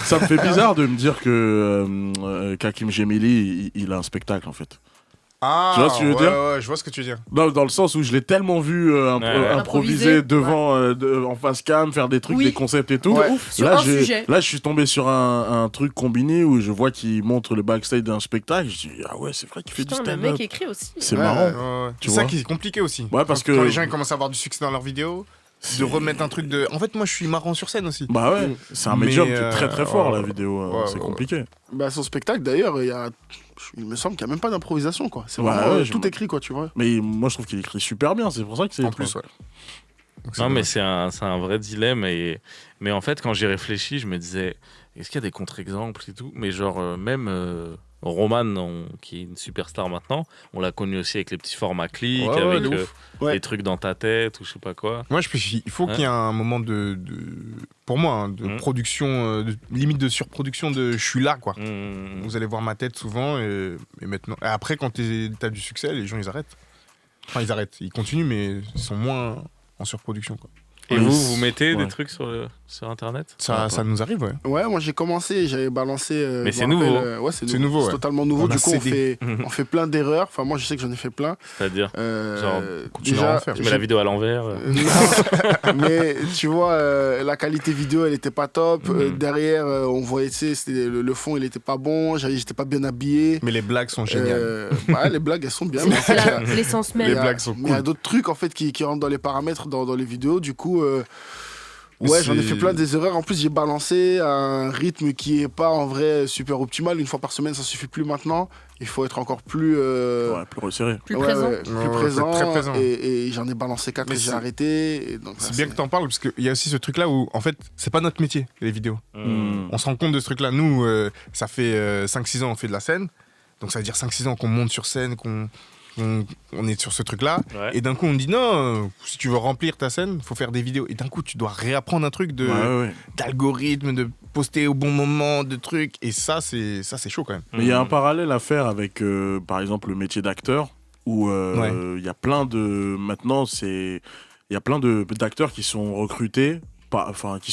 Ça me fait bizarre de me dire que Hakim Gemili, il a un spectacle, en fait. Ah, tu vois ce que je veux dire ? Ouais, je vois ce que tu veux dire. Dans le sens où je l'ai tellement vu improviser devant, en face cam, faire des trucs, des concepts et tout. Là, je suis tombé sur un truc combiné où je vois qu'il montre le backstage d'un spectacle. Je dis, ah ouais, c'est vrai qu'il fait du stand-up. Le mec écrit aussi. C'est marrant. C'est ça qui est compliqué aussi. Ouais, parce que quand les gens commencent à avoir du succès dans leurs vidéos, de remettre un truc de. En fait, moi, je suis marrant sur scène aussi. Bah ouais, c'est un médium qui est très très fort, la vidéo. C'est compliqué. Bah, son spectacle, d'ailleurs, il me semble qu'il n'y a même pas d'improvisation, quoi. C'est vraiment tout écrit, quoi, tu vois. Mais moi, je trouve qu'il écrit super bien, c'est pour ça que c'est. En plus, ouais. Non, mais c'est un vrai dilemme. Mais en fait, quand j'y réfléchis, je me disais, est-ce qu'il y a des contre-exemples et tout ? Mais genre, même Roman, qui est une superstar maintenant, on l'a connu aussi avec les petits formats clics, avec les trucs dans ta tête ou je sais pas quoi. Moi, il faut qu'il y ait un moment pour moi, de production, limite de surproduction de je suis là, quoi. Vous allez voir ma tête souvent et maintenant. Et après, quand t'as du succès, les gens ils arrêtent. Enfin, ils arrêtent. Ils continuent, mais ils sont moins en surproduction, quoi. Et vous mettez des trucs sur Internet ? Ça nous arrive, ouais. Ouais, moi j'ai commencé, j'avais balancé. Mais c'est nouveau. Ouais, c'est nouveau. C'est totalement nouveau. Du coup, on fait plein d'erreurs. Enfin, moi je sais que j'en ai fait plein. C'est-à-dire genre, déjà, tu mets la vidéo à l'envers. Mais tu vois, la qualité vidéo, elle était pas top. Derrière, on voyait, tu sais, le fond, il était pas bon. J'étais pas bien habillé. Mais les blagues sont géniales. Ouais, les blagues, elles sont bien. C'est l'essence même. Les blagues sont cool. Il y a d'autres trucs en fait qui rentrent dans les paramètres dans les vidéos. Du coup. J'en ai fait plein des erreurs. En plus, j'ai balancé un rythme qui est pas en vrai super optimal. Une fois par semaine, ça suffit plus maintenant. Il faut être encore plus plus resserré, plus présent, plus présent. Très présent. Et j'en ai balancé 4 et j'ai arrêté. C'est bien que t'en parles parce qu'il y a aussi ce truc-là où en fait, c'est pas notre métier les vidéos. On se rend compte de ce truc-là. Nous, ça fait 5-6 ans on fait de la scène. Donc ça veut dire 5-6 ans qu'on monte sur scène, on est sur ce truc-là, et d'un coup on dit non, si tu veux remplir ta scène, faut faire des vidéos. Et d'un coup tu dois réapprendre un truc d'algorithme, de poster au bon moment, de trucs. Et ça c'est chaud quand même. Mais il y a un parallèle à faire avec, par exemple, le métier d'acteur, où il y a plein de maintenant il y a plein d'acteurs qui sont recrutés. Qui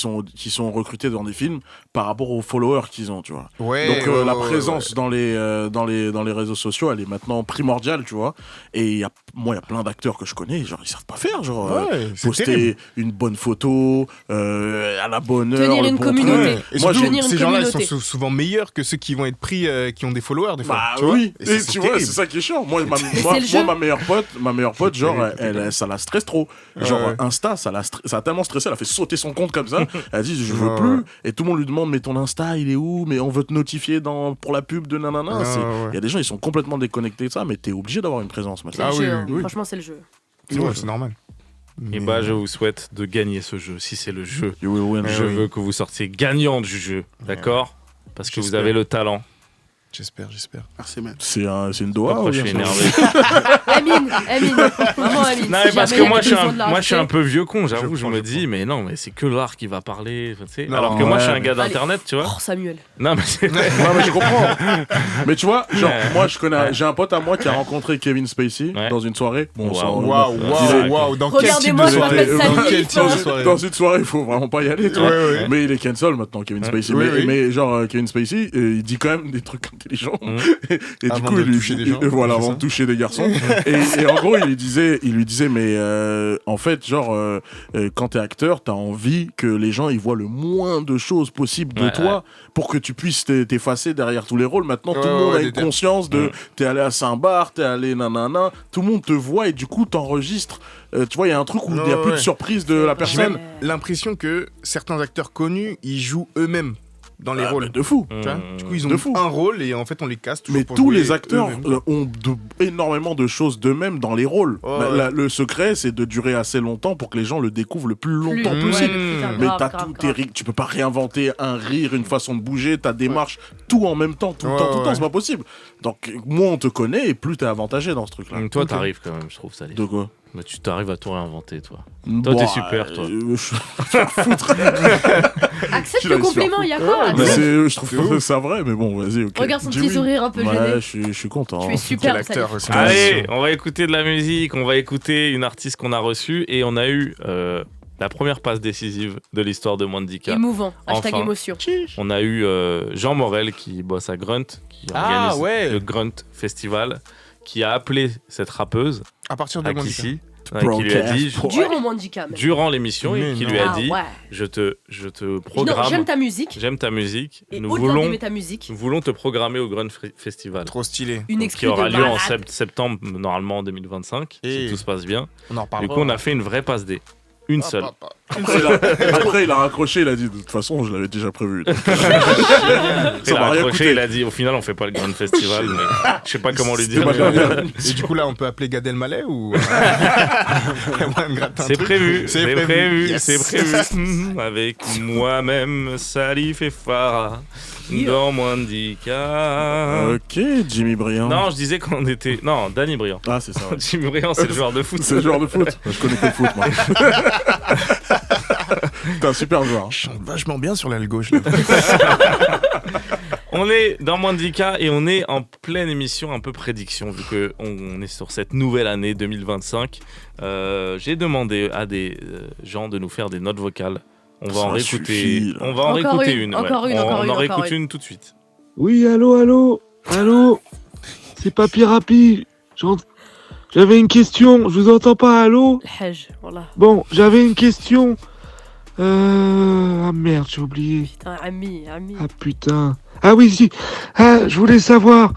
sont recrutés dans des films par rapport aux followers qu'ils ont, tu vois. Donc la présence dans les réseaux sociaux, elle est maintenant primordiale, tu vois. Et il y a plein d'acteurs que je connais, genre ils savent pas faire, genre poster une bonne photo à la bonne heure, tenir une communauté. Et ces gens-là, ils sont souvent meilleurs que ceux qui vont être pris, qui ont des followers des fois. Bah oui. Et tu vois, c'est ça qui est chiant. Moi, ma meilleure pote, genre, ça la stresse trop. Genre Insta, ça a tellement stressé, elle a fait sauter son compte comme ça. Elle a dit je veux plus, et tout le monde lui demande mais ton Insta il est où, mais on veut te notifier pour la pub de nanana. Il y a des gens, ils sont complètement déconnectés de ça, mais t'es obligé d'avoir une présence maintenant. Oui. Franchement c'est le jeu. C'est normal. Et je vous souhaite de gagner ce jeu, si c'est le jeu. Je veux que vous sortiez gagnant du jeu, d'accord ? Parce que vous avez le talent. J'espère. Merci, man. C'est une doigt. Pourquoi je suis énervé? Amine. Maman Amine. Non, mais parce que moi, je suis un peu vieux con, j'avoue. Je me dis, mais non, mais c'est que l'art qui va parler. Alors que moi, je suis un gars d'internet, tu vois. Oh, Samuel. Non, mais je comprends. Mais tu vois, genre, moi, j'ai un pote à moi qui a rencontré Kevin Spacey dans une soirée. Waouh. Dans quel type de soirée? Dans une soirée, il faut vraiment pas y aller, tu vois. Mais il est cancel maintenant, Kevin Spacey. Mais genre, Kevin Spacey, il dit quand même des trucs intelligent. Et du coup, avant de toucher des garçons. et en gros, il lui disait, mais en fait, genre, quand t'es acteur, t'as envie que les gens ils voient le moins de choses possibles de toi pour que tu puisses t'effacer derrière tous les rôles. Maintenant, tout le monde a une conscience de t'es allé à Saint-Bar, t'es allé nanana, tout le monde te voit et du coup, t'enregistres tu vois, il y a un truc où il n'y a plus de surprise de la personne. J'ai même l'impression que certains acteurs connus, ils jouent eux-mêmes dans les rôles. De fou. Tu vois, du coup, ils ont un rôle et en fait, on les casse toujours. Mais pour tous jouer les acteurs eux-mêmes. ont énormément de choses d'eux-mêmes dans les rôles. Le secret, c'est de durer assez longtemps pour que les gens le découvrent le plus longtemps possible. Mais t'as tout, tu peux pas réinventer un rire, une façon de bouger, ta démarche, tout en même temps, tout le temps, c'est pas possible. Donc, moins on te connaît et plus t'es avantagé dans ce truc-là. Toi, t'arrives quand même, je trouve, ça. De quoi? Mais tu t'arrives à tout réinventer, toi. Toi, t'es super, toi. Accepte le compliment, il y a quoi? Je trouve ça vrai, mais bon, vas-y, ok. Regarde son petit sourire un peu gêné. Ouais, je suis content. Tu es super, l'acteur. Allez, on va écouter de la musique, on va écouter une artiste qu'on a reçue et on a eu la première passe décisive de l'histoire de Mwandika. Émouvant, hashtag émotion. On a eu Jean Morel qui bosse à Grunt, qui organise le Grunt Festival, qui a appelé cette rappeuse à partir de Mwandika. Qui lui a dit durant l'émission et qui lui a dit je te programme. J'aime ta musique. J'aime ta musique. Et nous voulons te programmer au Grunt Festival. Trop stylé. Qui aura lieu en septembre normalement en 2025 si tout se passe bien. Du coup on a fait une vraie passe D. Une seule. Après, il a raccroché, il a dit de toute façon, je l'avais déjà prévu. Il a raccroché, il a dit au final, on fait pas le Grand Festival, mais je sais pas comment lui dire. Et du coup, là, on peut appeler Gad Elmaleh ou. C'est prévu, c'est prévu. Avec moi-même, Salif et Farah. Dans Mwandika. Ok, Jimmy Briand. Non, je disais qu'on était. Non, Danny Briand. Ah, c'est ça. Ouais. Jimmy Briand, c'est le joueur de foot. C'est le joueur de foot. Je connais pas le foot, moi. T'es un super joueur. Je chante vachement bien sur l'aile gauche. On est dans Mwandika et on est en pleine émission un peu prédiction vu qu'on est sur cette nouvelle année 2025. J'ai demandé à des gens de nous faire des notes vocales. On va en réécouter. On va en réécouter une. On en réécoute une tout de suite. Oui, allô. C'est Papy Rapi. J'avais une question. Je vous entends pas, allô? Voilà. Bon, j'avais une question. Ah merde, j'ai oublié. Putain, ami. Ah putain. Ah oui, si. Ah, je voulais savoir.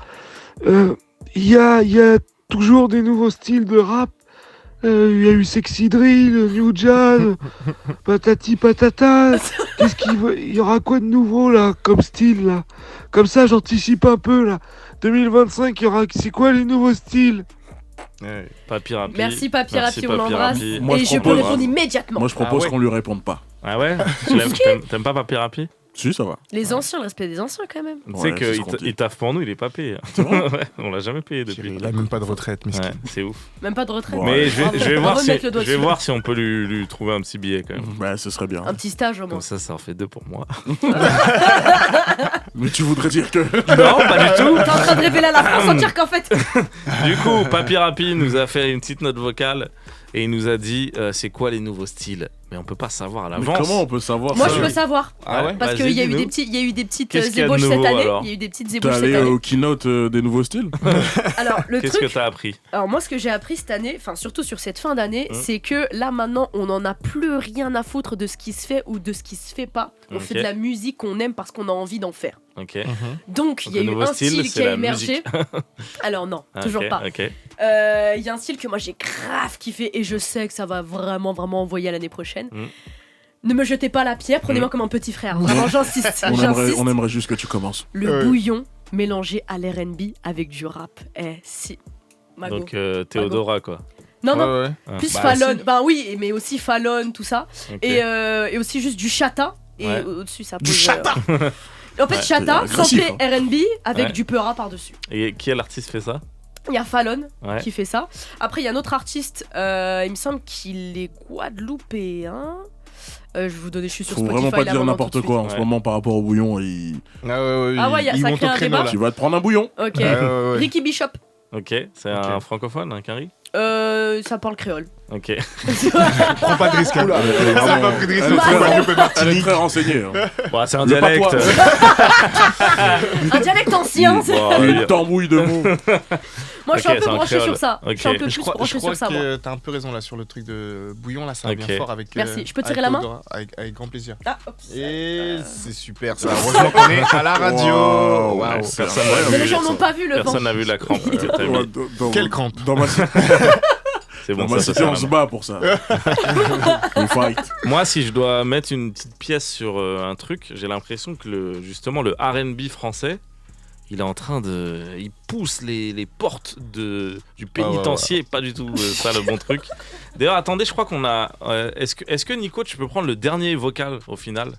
Il y a toujours des nouveaux styles de rap. Il y a eu Sexy Drill, New Jazz, patati patata. Il y aura quoi de nouveau là, comme style là? Comme ça, j'anticipe un peu là. 2025, c'est quoi les nouveaux styles? Papy Rapi. Merci Papy Rapi, on l'embrasse. Et je peux répondre immédiatement. Moi, je propose qu'on lui réponde pas. Ah ouais? T'aimes pas Papy Rapi? Si, ça va. Les anciens, le respect des anciens quand même. Tu sais qu'il taffe pour nous, il est pas payé. On l'a jamais payé depuis. Il a même pas de retraite, miskin. C'est ouf. Même pas de retraite. Mais je vais voir si on peut lui trouver un petit billet quand même. Ouais, ce serait bien. Un petit stage au moins. Comme ça en fait 2 pour moi. Mais tu voudrais dire que... Non, pas du tout. T'es en train de révéler à la France entière qu'en fait... Du coup, Papy Rapi nous a fait une petite note vocale et il nous a dit c'est quoi les nouveaux styles. Mais on peut pas savoir à l'avance. Mais comment on peut savoir? Moi, je peux savoir. Ah ouais? Parce qu'il y a eu des petites ébauches cette année. Il y a eu des petites ébauches cette année. T'es allé au keynote des nouveaux styles? Alors, qu'est-ce que t'as appris? Alors, moi, ce que j'ai appris cette année, enfin, surtout sur cette fin d'année, c'est que là, maintenant, on en a plus rien à foutre de ce qui se fait ou de ce qui se fait pas. On fait de la musique qu'on aime parce qu'on a envie d'en faire. Ok. Donc, il y a eu un style qui a émergé. Alors, non, toujours pas. Il y a un style que moi, j'ai grave kiffé et je sais que ça va vraiment envoyer à l'année prochaine. Ne me jetez pas la pierre, prenez-moi comme un petit frère. Vraiment, j'insiste. On aimerait juste que tu commences. Le bouillon mélangé à l'R&B avec du rap. Si. Mago. Donc Théodora quoi. Non, plus Fallon. Bah oui, mais aussi Fallon, tout ça. Okay. Et aussi juste du chata. Et au-dessus, ça pose... Du chata En fait, chata, samplé R&B avec du peura par-dessus. Et qui est l'artiste fait ça? Il y a Fallon qui fait ça. Après, il y a un autre artiste, il me semble qu'il est guadeloupéen. Je vais vous donner, je suis sur Spotify. Faut vraiment pas dire n'importe quoi en ce moment par rapport au bouillon. Ça crée un débat. Tu vas te prendre un bouillon. Ok. Ricky Bishop. Ok, c'est un francophone, un Quinry? Ça parle créole. Ok. Prends pas de risque. Ça n'a pas pris de risque. Elle est très renseignée. Bon, c'est un dialecte. Un dialecte ancien. Une tambouille de mots. Moi, je suis un peu branché sur ça. Je suis un peu plus branché sur ça. Je crois que t'as un peu raison là sur le truc de bouillon. Là, ça vient fort avec. Merci. Je peux tirer la main? Avec grand plaisir. Et c'est super. Ça. Heureusement qu'on est à la radio. Waouh. Mais les gens n'ont pas vu le vent. Personne n'a vu la crampe. Quelle crampe? Dans ma C'est bon, on se bat pour ça. On fight. Moi, si je dois mettre une petite pièce sur un truc, j'ai l'impression que justement le R&B français, il est en train de... Il pousse les portes du pénitencier, pas du tout ça le bon truc. D'ailleurs, attendez, je crois qu'on a... Est-ce que Nico, tu peux prendre le dernier vocal au final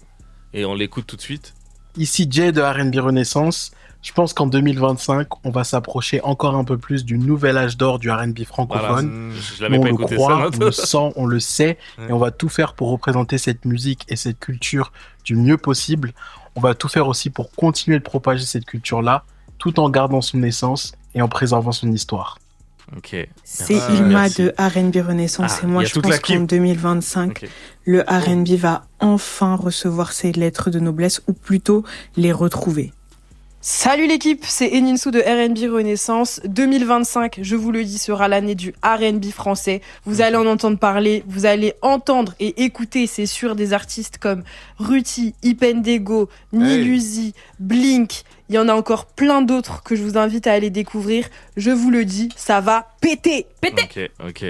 et on l'écoute tout de suite? Ici Jay de R&B Renaissance. Je pense qu'en 2025, on va s'approcher encore un peu plus du nouvel âge d'or du R&B francophone. Voilà, je l'avais pas écouté, on le sent, on le sait, et on va tout faire pour représenter cette musique et cette culture du mieux possible. On va tout faire aussi pour continuer de propager cette culture-là, tout en gardant son essence et en préservant son histoire. Ok. C'est Ilma de R&B Renaissance et moi je pense qu'en 2025, le R&B va enfin recevoir ses lettres de noblesse ou plutôt les retrouver. Salut l'équipe, c'est Eninsu de R&B Renaissance. 2025, je vous le dis, sera l'année du R&B français. Vous allez en entendre parler, vous allez entendre et écouter, c'est sûr, des artistes comme Ruti, Ipendego, Niluzi, Blink. Il y en a encore plein d'autres que je vous invite à aller découvrir. Je vous le dis, ça va péter. Ok.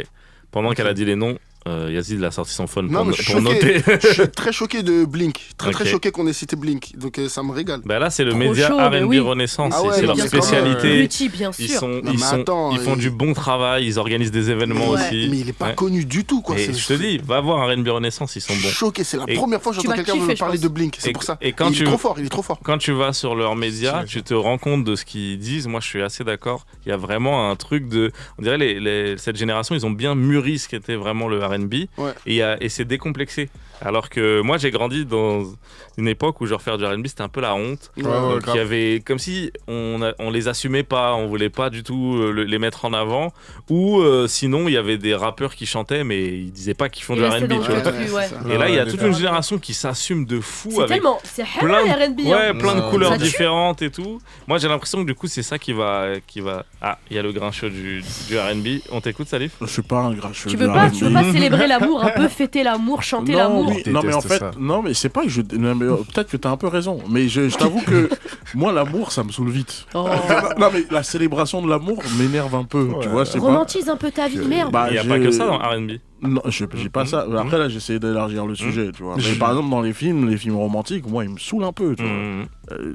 Pendant qu'elle a dit les noms, Yazid a sorti son phone pour noter. Je suis très choqué de Blink. Très choqué qu'on ait cité Blink. Donc ça me régale. Bah là, c'est le média R&B Renaissance. C'est leur spécialité. Ruti, bien sûr. Ils font du bon travail. Ils organisent des événements aussi. Mais il est pas connu du tout, quoi. Et je te dis, va voir R&B Renaissance, ils sont bons. Choqué, c'est la première fois que j'entends quelqu'un me parler de Blink. C'est pour ça. Et quand il est trop fort. Quand tu vas sur leurs médias, tu te rends compte de ce qu'ils disent. Moi, je suis assez d'accord. Il y a vraiment un truc de. On dirait cette génération, ils ont bien mûri ce qu'était vraiment le R&B. Et c'est décomplexé. Alors que moi, j'ai grandi dans une époque où genre faire du R&B, c'était un peu la honte. Donc il y avait comme si on les assumait pas, on voulait pas du tout les mettre en avant. Ou sinon, il y avait des rappeurs qui chantaient, mais ils disaient pas qu'ils font du R&B. Et là, il y a toute une génération qui s'assume de fou. C'est plein de R&B. Plein de couleurs différentes et tout. Moi, j'ai l'impression que du coup, c'est ça qui va. Ah, il y a le grincheux du R&B. On t'écoute, Salif? Je suis pas un grincheux. Tu veux pas célébrer l'amour, un peu fêter l'amour, chanter l'amour? Non mais en fait, c'est pas que peut-être que t'as un peu raison, mais je t'avoue que moi l'amour ça me saoule vite. Non mais la célébration de l'amour m'énerve un peu, tu vois. Romantise un peu ta vie, merde. Il y a pas que ça dans R&B. Non, j'ai pas ça. Après là, j'essaie d'élargir le sujet, tu vois. Mais par exemple dans les films romantiques, moi ils me saoulent un peu, tu vois.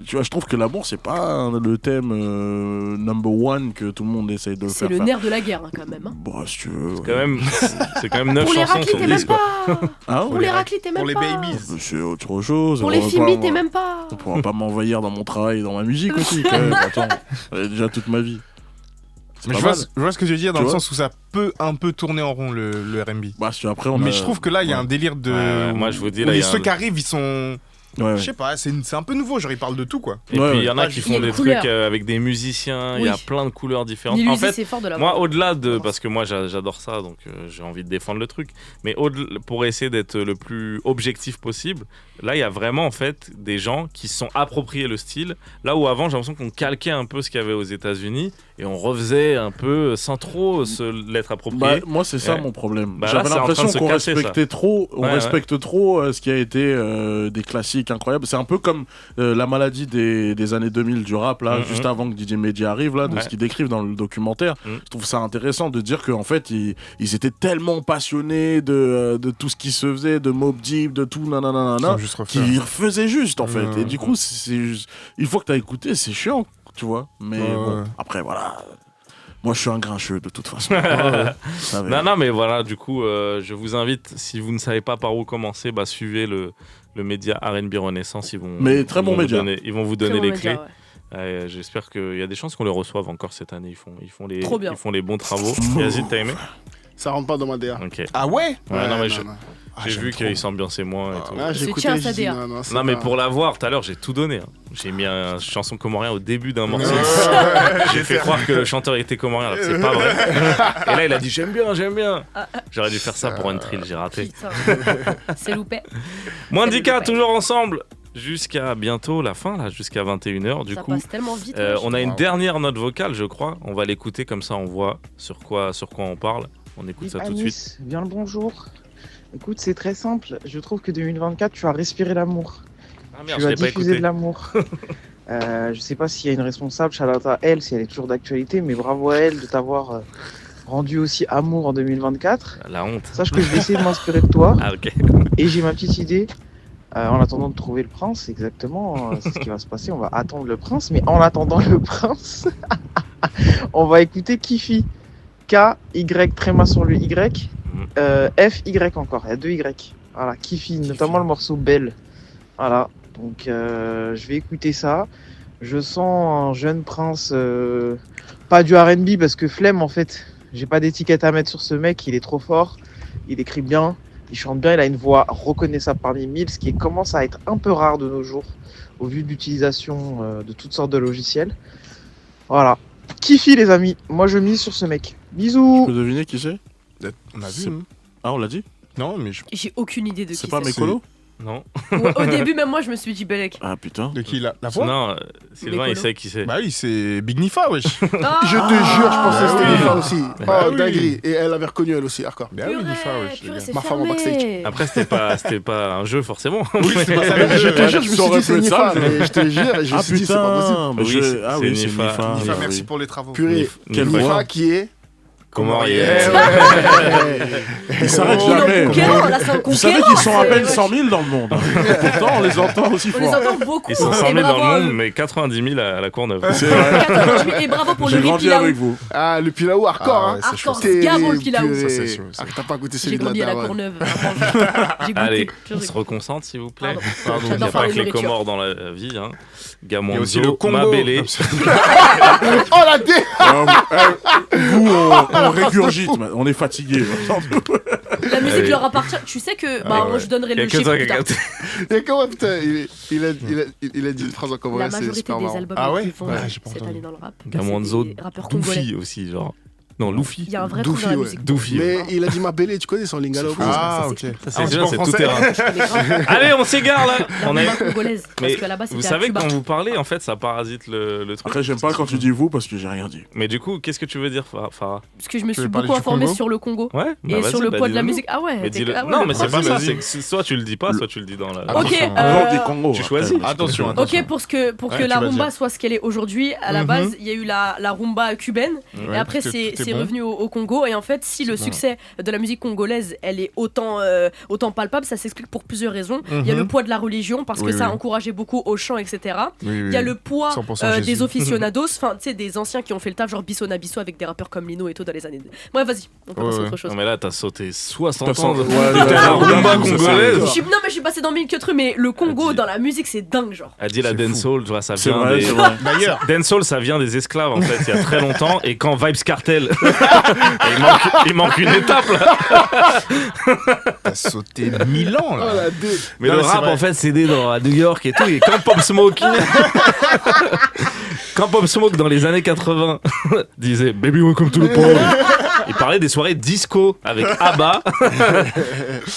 Tu vois, je trouve que l'amour c'est pas le thème number one que tout le monde essaye de faire. C'est le nerf de la guerre quand même. Bah si tu veux. C'est quand même 9 chansons sur 10 quoi. Pour les raclis, t'es même pas. Pour les babies. C'est autre chose. Pour les filles, t'es même pas. On pourra pas m'envahir dans mon travail et dans ma musique aussi. Attends, déjà toute ma vie. Mais je vois ce que tu veux dire dans le sens où ça peut un peu tourner en rond le R&B. Bah, après, mais je trouve que là, il y a un délire de. Moi, je vous dis, là, ceux qui arrivent, ils sont. Je sais pas, c'est un peu nouveau, genre ils parlent de tout quoi. Et puis il y en a qui font des trucs avec des musiciens, il y a plein de couleurs différentes. En fait, moi au-delà de, parce que moi j'adore ça, donc j'ai envie de défendre le truc, mais pour essayer d'être le plus objectif possible, là il y a vraiment en fait des gens qui se sont appropriés le style, là où avant j'ai l'impression qu'on calquait un peu ce qu'il y avait aux États-Unis et on refaisait un peu sans trop l'être approprié. Bah, moi c'est ça mon problème. J'avais l'impression qu'on respectait trop, respecte trop ce qui a été des classiques incroyable. C'est un peu comme la maladie des années 2000 du rap là, juste avant que DJ Medji arrive là, de ce qu'ils décrivent dans le documentaire. Je trouve ça intéressant de dire qu'en fait ils étaient tellement passionnés de tout ce qui se faisait, de Mobb Deep, de tout nanana, qu'ils refaisaient juste en fait. Et du coup c'est juste, une fois que t'as écouté c'est chiant, tu vois. Mais bon, après voilà. Moi, je suis un grincheux de toute façon. Non, mais voilà, du coup, je vous invite, si vous ne savez pas par où commencer, suivez le média R&B Renaissance. Ils vont vous donner les clés. J'espère qu'il y a des chances qu'on les reçoive encore cette année. Ils font les bons travaux. Yazid, t'as aimé? Ça rentre pas dans ma DA. Okay. Ah ouais? J'ai vu qu'ils s'ambiançaient moins et tout. J'ai écouté sa DA. Non, mais pour la voir, tout à l'heure, j'ai tout donné. J'ai mis une chanson comorien au début d'un morceau. J'ai fait croire que le chanteur était comorien, alors que c'est pas vrai. Et là, il a dit j'aime bien. J'aurais dû faire ça pour One Trill, j'ai raté. C'est loupé. Moins de 10K, toujours ensemble. Jusqu'à bientôt la fin, là, jusqu'à 21h. Du coup, passe tellement vite. On a une dernière note vocale, je crois. On va l'écouter comme ça, on voit sur quoi on parle. On écoute ça tout de suite. Bien le bonjour. Écoute, c'est très simple. Je trouve que 2024, tu as respiré l'amour. Tu as diffusé de l'amour. Je sais pas s'il y a une responsable, shout-out à elle, si elle est toujours d'actualité, mais bravo à elle de t'avoir rendu aussi Amour en 2024. La honte. Sache que je vais essayer de m'inspirer de toi. Ah, ok. Et j'ai ma petite idée. En attendant de trouver le prince, exactement, c'est ce qui va se passer. On va attendre le prince. Mais en attendant le prince, on va écouter Kifi. K-Y, tréma sur le Y. F-Y encore. Il y a 2 Y. Voilà, Kifi, notamment le morceau Belle. Voilà. Donc, je vais écouter ça. Je sens un jeune prince. Pas du R&B parce que flemme, en fait. J'ai pas d'étiquette à mettre sur ce mec. Il est trop fort. Il écrit bien. Il chante bien, il a une voix reconnaissable parmi mille, ce qui commence à être un peu rare de nos jours, au vu de l'utilisation de toutes sortes de logiciels. Voilà. Kifi les amis, moi je mise sur ce mec. Bisous. Tu peux deviner qui c'est? On a vu. Ah, on l'a dit? Non, mais J'ai aucune idée de qui c'est. C'est pas Mécolo? Non. Au début, même moi, je me suis dit Belek. Ah putain. De qui la voix? Non, Sylvain, il sait qui c'est. Bah oui, c'est Big Nifa, wesh. Je te jure, je pensais que c'était Nifa aussi. Bah Oh, oui. dinguerie. Et elle avait reconnu elle aussi, hardcore. Bah oui, Nifa, wesh. Ma femme en backstage. Après, c'était pas un jeu, forcément. Oui, c'est pas ça. Je te jure, je me suis dit c'est Nifa, mais je te jure, je me suis dit c'est pas possible. Oui, c'est Nifa. Nifa, merci pour les travaux. Purée, Quelle Nifa voix qui est... Comment il est Ils s'arrêtent jamais. Vous savez qu'ils sont à peine 100 000 dans le monde. Pourtant, on les entend aussi fort. On les entend beaucoup. Ils sont 100 000 dans le monde, mais 90 000 à la Courneuve. C'est vrai. 90 000. Et bravo pour le J'ai grandi Ripilaou. avec vous. Ah, le Pilaou hardcore, hein. Hardcore, Gabon le Pilaou. Purée. Ça, c'est chaud, ça. Ah, t'as pas goûté J'ai celui de la grandi à la daronne. Courneuve. J'ai goûté. Allez, on se reconcentre, s'il vous plaît. Pardon. Il n'y a J'adore pas parler que les nourriture. Comores dans la vie. Hein. Il y a aussi le Gamonzo, Congo. Mabélé. Oh la dé. Vous, on régurgite. On est fatigué. La musique leur appartient. Tu sais que. Bah, moi, je donnerai le chiffre plus tard. Et comment, putain, il a dit une phrase en congolais, La c'est majorité super des marrant. albums Ah ouais les plus vendus Ouais, j'ai pas cette entendu. année dans le rap. Gamonzo, c'est des rappeurs congolais. Doufi aussi, genre. Non, Luffy. Il y a un vrai truc dans la musique. Doufi. Mais il a dit ma belle, tu connais son lingala. Ah, ok. C'est bien, c'est tout terrain. Allez, on s'égare là. La On est. rumba congolaise. Parce Mais qu'à la base, vous c'était à savez, Cuba. quand vous parlez, en fait, ça parasite le truc. Après, j'aime pas quand tu dis vous parce que j'ai rien dit. Mais du coup, qu'est-ce que tu veux dire, Farah? Parce que je me Tu suis veux parler beaucoup du informée Congo sur le Congo. Ouais. Et sur le poids de la musique. Ah ouais. Mais t'es- dis-le. ah ouais, Non, mais c'est d'accord. pas ça. Vas-y. C'est que soit tu le dis pas, soit tu le dis dans la. Ok, Avant des Congos. Tu choisis. Attention. Ok, pour que Ouais, la tu vas rumba dire. soit ce qu'elle est aujourd'hui, à la base, il y a eu la rumba cubaine, et après tout est c'est bon. revenu au Congo, et en fait, si le succès de la musique congolaise, elle est autant palpable, ça s'explique pour plusieurs raisons. Il y a le poids de la religion, parce que Oui, ça a oui. encouragé beaucoup au chant, etc. Oui, Il y a le poids 100% des Jésus. aficionados, enfin, tu sais, des anciens qui ont fait le taf, genre Bissona Bisso avec des rappeurs comme Lino et tout dans les années. Bref, vas-y, on commence Ouais, autre chose. Non, mais là, t'as sauté 60 T'as ans de sauté- ouais, la rumba ça, congolaise. Non, mais je suis passé dans mille que trucs, mais le Congo, Vas-y. dans la musique, c'est dingue, genre. Elle dit la C'est dancehall, tu vois, ça C'est vient vrai, des. c'est vrai. D'ailleurs, Dancehall, ça vient des esclaves en fait, il y a très longtemps. Et quand Vibes Cartel, il manque une étape là. t'as sauté 1000 ans Oh là. la dé. Mais Non, le mais c'est rap vrai. en fait, c'est né à New York et tout. Et quand Pop Smoke, quand Pop Smoke dans les années 80 disait Baby Welcome to the Party, il parlait des soirées disco avec ABBA.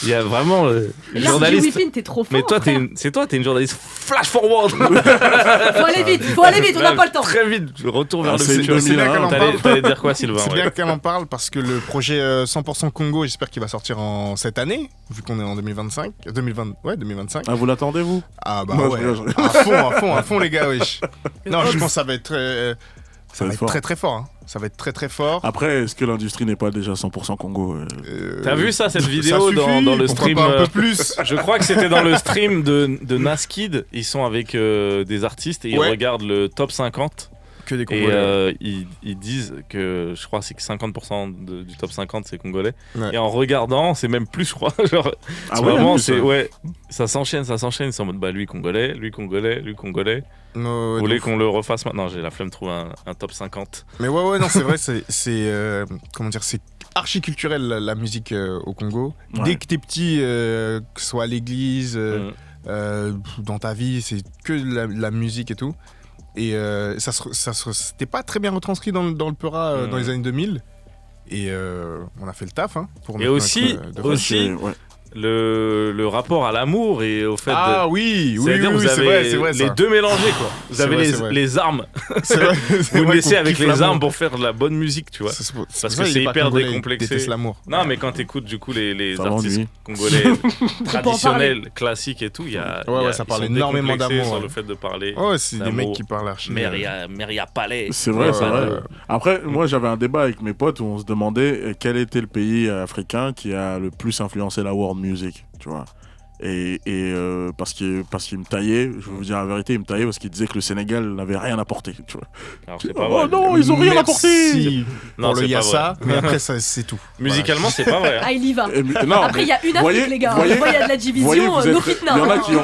Il y a vraiment Et une là, journaliste. Whippin, t'es trop fort. Mais toi, frère. t'es une journaliste flash forward. Faut aller vite, on n'a pas le temps. Très vite, retour vers Ah, le c'est futur. 2001, c'est bien qu'elle en parle. T'allais dire quoi, Sylvain? C'est ouais. bien qu'elle en parle parce que le projet 100% Congo, j'espère qu'il va sortir en cette année, vu qu'on est en 2025. 2025. Ah, vous l'attendez, vous? Ah bah Moi, ouais, je rigole. à fond les gars, wesh. Non, je pense que ça va être, ça va être fort. très très fort. Hein. Ça va être très très fort. Après, est-ce que l'industrie n'est pas déjà 100% Congo? T'as vu ça, cette vidéo ça suffit, dans le pourquoi stream pas un peu plus. Je crois que c'était dans le stream de Naskid. Ils sont avec des artistes et ils Ouais. regardent le top 50. Que des Et Congolais. ils disent que je crois que c'est que 50% du top 50 c'est congolais. Ouais. Et en regardant, c'est même plus, je crois. Genre, Ah c'est ouais, vraiment, plus, c'est ça. ouais, ça s'enchaîne. C'est en mode bah lui congolais, lui congolais, lui congolais. No, Vous voulez de ouf. qu'on le refasse maintenant? J'ai la flemme de trouver un top 50. Mais ouais, non, c'est vrai, c'est comment dire, c'est archi culturel la musique au Congo. Ouais. Dès que t'es petit, que ce soit à l'église, dans ta vie, c'est que la musique et tout. Et c'était pas très bien retranscrit dans le Peura dans les années 2000. Et on a fait le taf, hein, pour Et mettre aussi, notre- de- aussi Ouais. le rapport à l'amour et au fait oui, vous avez c'est vrai, les deux mélangés, quoi. Vous avez les armes. Vous me laissez avec les armes pour faire de la bonne musique, tu vois. Parce que c'est hyper décomplexé. L'amour. Non, mais quand t'écoutes du coup les artistes congolais traditionnels, classiques et tout, il y a ça parle énormément d'amour sur le fait de parler. Ouais, c'est des mecs qui parlent archi. Meria Palais. C'est vrai, c'est vrai. Après, moi j'avais un débat avec mes potes où on se demandait quel était le pays africain qui a le plus influencé la world music, tu vois. Et parce qu'il me taillait, je vais vous dire la vérité, il me taillait parce qu'il disait que le Sénégal n'avait rien apporté, tu vois. Alors c'est pas vrai. Non, ils ont rien apporté. Non, il y a ça, mais après ça, c'est tout. Musicalement, c'est pas vrai. Ah, il y va. Après, il y a une Afrique, les gars. Il y a de la division, no fitna.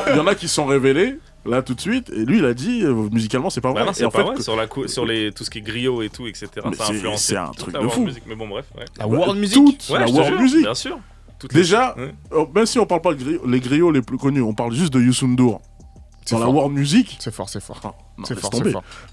Il y en a qui sont révélés. Là tout de suite, et lui il a dit musicalement c'est pas vrai. Non, c'est pas vrai. Sur tout ce qui est griot et tout, etc. Ça a influencé. C'est un truc de fou. Mais bon, bref. La world music. La world music. Bien sûr. Déjà, même si on parle pas de les griots les plus connus, on parle juste de Youssou N'Dour. Dans la world music. C'est fort. C'est fort.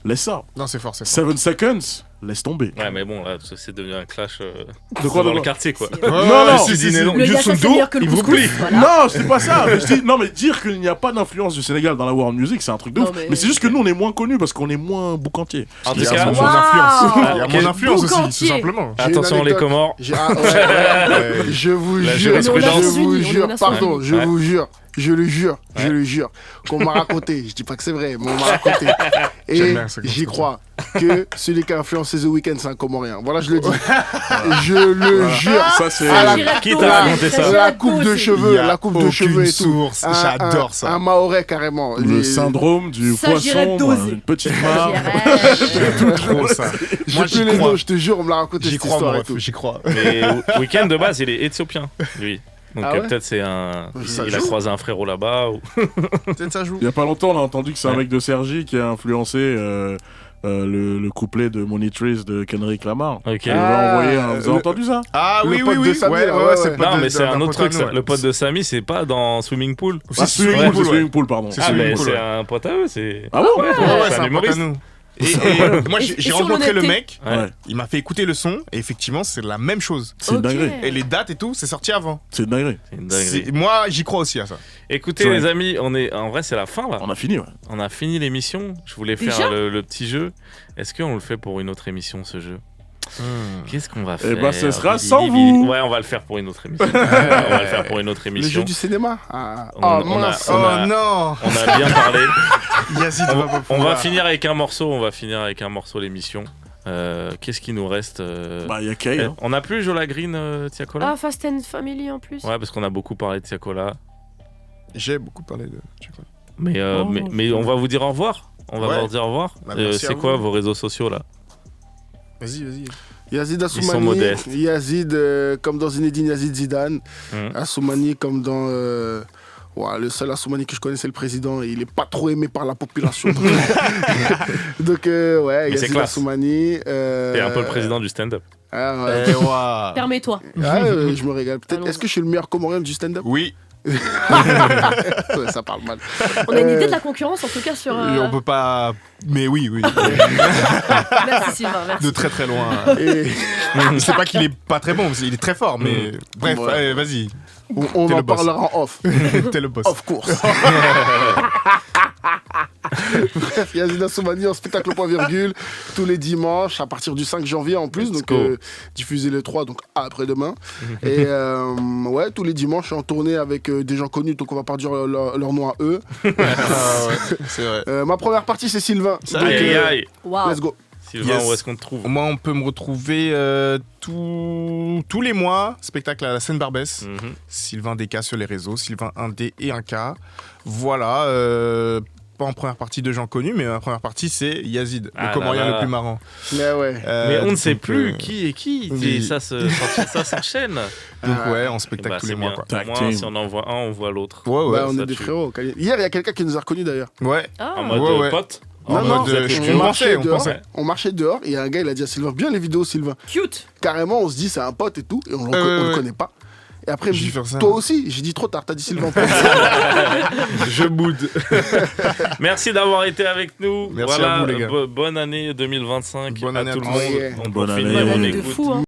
Laisse ça. Non, c'est fort. 7 Seconds. Laisse tomber. Ouais, mais bon, là, c'est devenu un clash de quoi, dans le quartier, quoi. Non, Youssou N'Dour, il vous plie. Non, c'est pas ça. Mais dire qu'il n'y a pas d'influence du Sénégal dans la world music, c'est un truc de ouf. Mais c'est juste que nous, on est moins connus parce qu'on est moins boucantiers. En tout cas, il y a mon influence aussi, tout simplement. Attention les Comores. Je vous jure, pardon, je vous jure. Je le jure, qu'on m'a raconté. Je dis pas que c'est vrai, mais on m'a raconté. Et j'y crois que celui qui a influencé The Weeknd, c'est un Comorien. Voilà, je le dis. Je le jure. Ça, c'est. Qui t'a raconté ça? La coupe de cheveux, et tout. J'adore ça. Un Mahorais, carrément. Le syndrome du poisson, une petite mare. J'aime trop ça. Moi, j'y crois. Je te jure, on me l'a raconté cette histoire. J'y crois. Mais Weeknd, de base, il est éthiopien, lui. Donc peut-être c'est il a croisé un frérot là-bas ou... Peut-être ça joue. Il y a pas longtemps on a entendu que c'est un mec de Sergi qui a influencé le couplet de Money Trees de Kendrick Lamar. Ok. Vous avez entendu ça? Ah oui. Ouais, non mais c'est un autre truc. Le pote de Samy c'est pas dans Swimming Pool. Swimming Pool, pardon. Ah mais c'est un pote à eux, c'est. Ah bon? Ouais, c'est un humoriste. Et moi j'ai rencontré le mec, il m'a fait écouter le son et effectivement c'est la même chose. C'est une dinguerie. Et les dates et tout, c'est sorti avant. C'est une dinguerie. Moi j'y crois aussi à ça. Écoutez les amis, en vrai c'est la fin là. On a fini, ouais. On a fini l'émission. Je voulais faire le petit jeu. Est-ce qu'on le fait pour une autre émission ce jeu? Qu'est-ce qu'on va faire? Eh ben, ce sera sans vous. Ouais, on va le faire pour une autre émission. Le jeu du cinéma. On a bien parlé. On va finir avec un morceau. L'émission. Qu'est-ce qui nous reste? Il y a Kay. On a plus Jola Green, Tiakola. Ah, Fast and Family en plus. Ouais, parce qu'on a beaucoup parlé de Tiakola. J'ai beaucoup parlé de Tiakola. Mais on va vous dire au revoir. On va vous dire au revoir. C'est quoi vos réseaux sociaux là? Vas-y. Yazid Ils sont Assoumani, modestes. Yazid comme dans Zinedine Yazid Zidane, Assoumani comme dans le seul Assoumani que je connais c'est le président et il est pas trop aimé par la population. Donc Yazid Assoumani. T'es un peu le président du stand-up. Permets-toi. Je me régale. Peut-être. Est-ce que je suis le meilleur Comorien du stand-up? Oui. Ça parle mal. On a une idée de la concurrence en tout cas sur. On peut pas. Mais oui. Merci Sylvain, merci. De très très loin. C'est pas qu'il est pas très bon, il est très fort, mais bref, allez, vas-y. On en parlera en off. T'es le boss. Of course. Bref, Yazid Assoumani en spectacle point virgule tous les dimanches à partir du 5 janvier en plus, donc diffusé le 3, donc après-demain. Et tous les dimanches je suis en tournée avec des gens connus, donc on va pas dire leur nom à eux. C'est vrai. Ma première partie c'est Sylvain. Wow. Let's go. Sylvain, où est-ce qu'on te trouve? Moi, on peut me retrouver tous les mois, spectacle à la Seine-Barbès. Sylvain DK sur les réseaux, Sylvain 1D et 1K. Voilà, pas en première partie de gens connus, mais en première partie, c'est Yazid, le Comorien le plus marrant. Mais on ne sait plus qui est qui, ça s'enchaîne. Donc en spectacle tous les mois. Au moins, si on en voit un, on voit l'autre. On est des frérots. Hier, il y a quelqu'un qui nous a reconnus d'ailleurs. En mode pote. On marchait dehors et il y a un gars, il a dit à Sylvain, bien les vidéos Sylvain. Cute. Carrément, on se dit c'est un pote et tout, et on le connaît pas. Et après, il me dit, toi aussi. J'ai dit trop tard, t'as dit Sylvain. Je boude. Merci d'avoir été avec nous. Merci à vous, les gars. Bonne année 2025 bonne année à tout le tous. monde. Bonne année. On écoute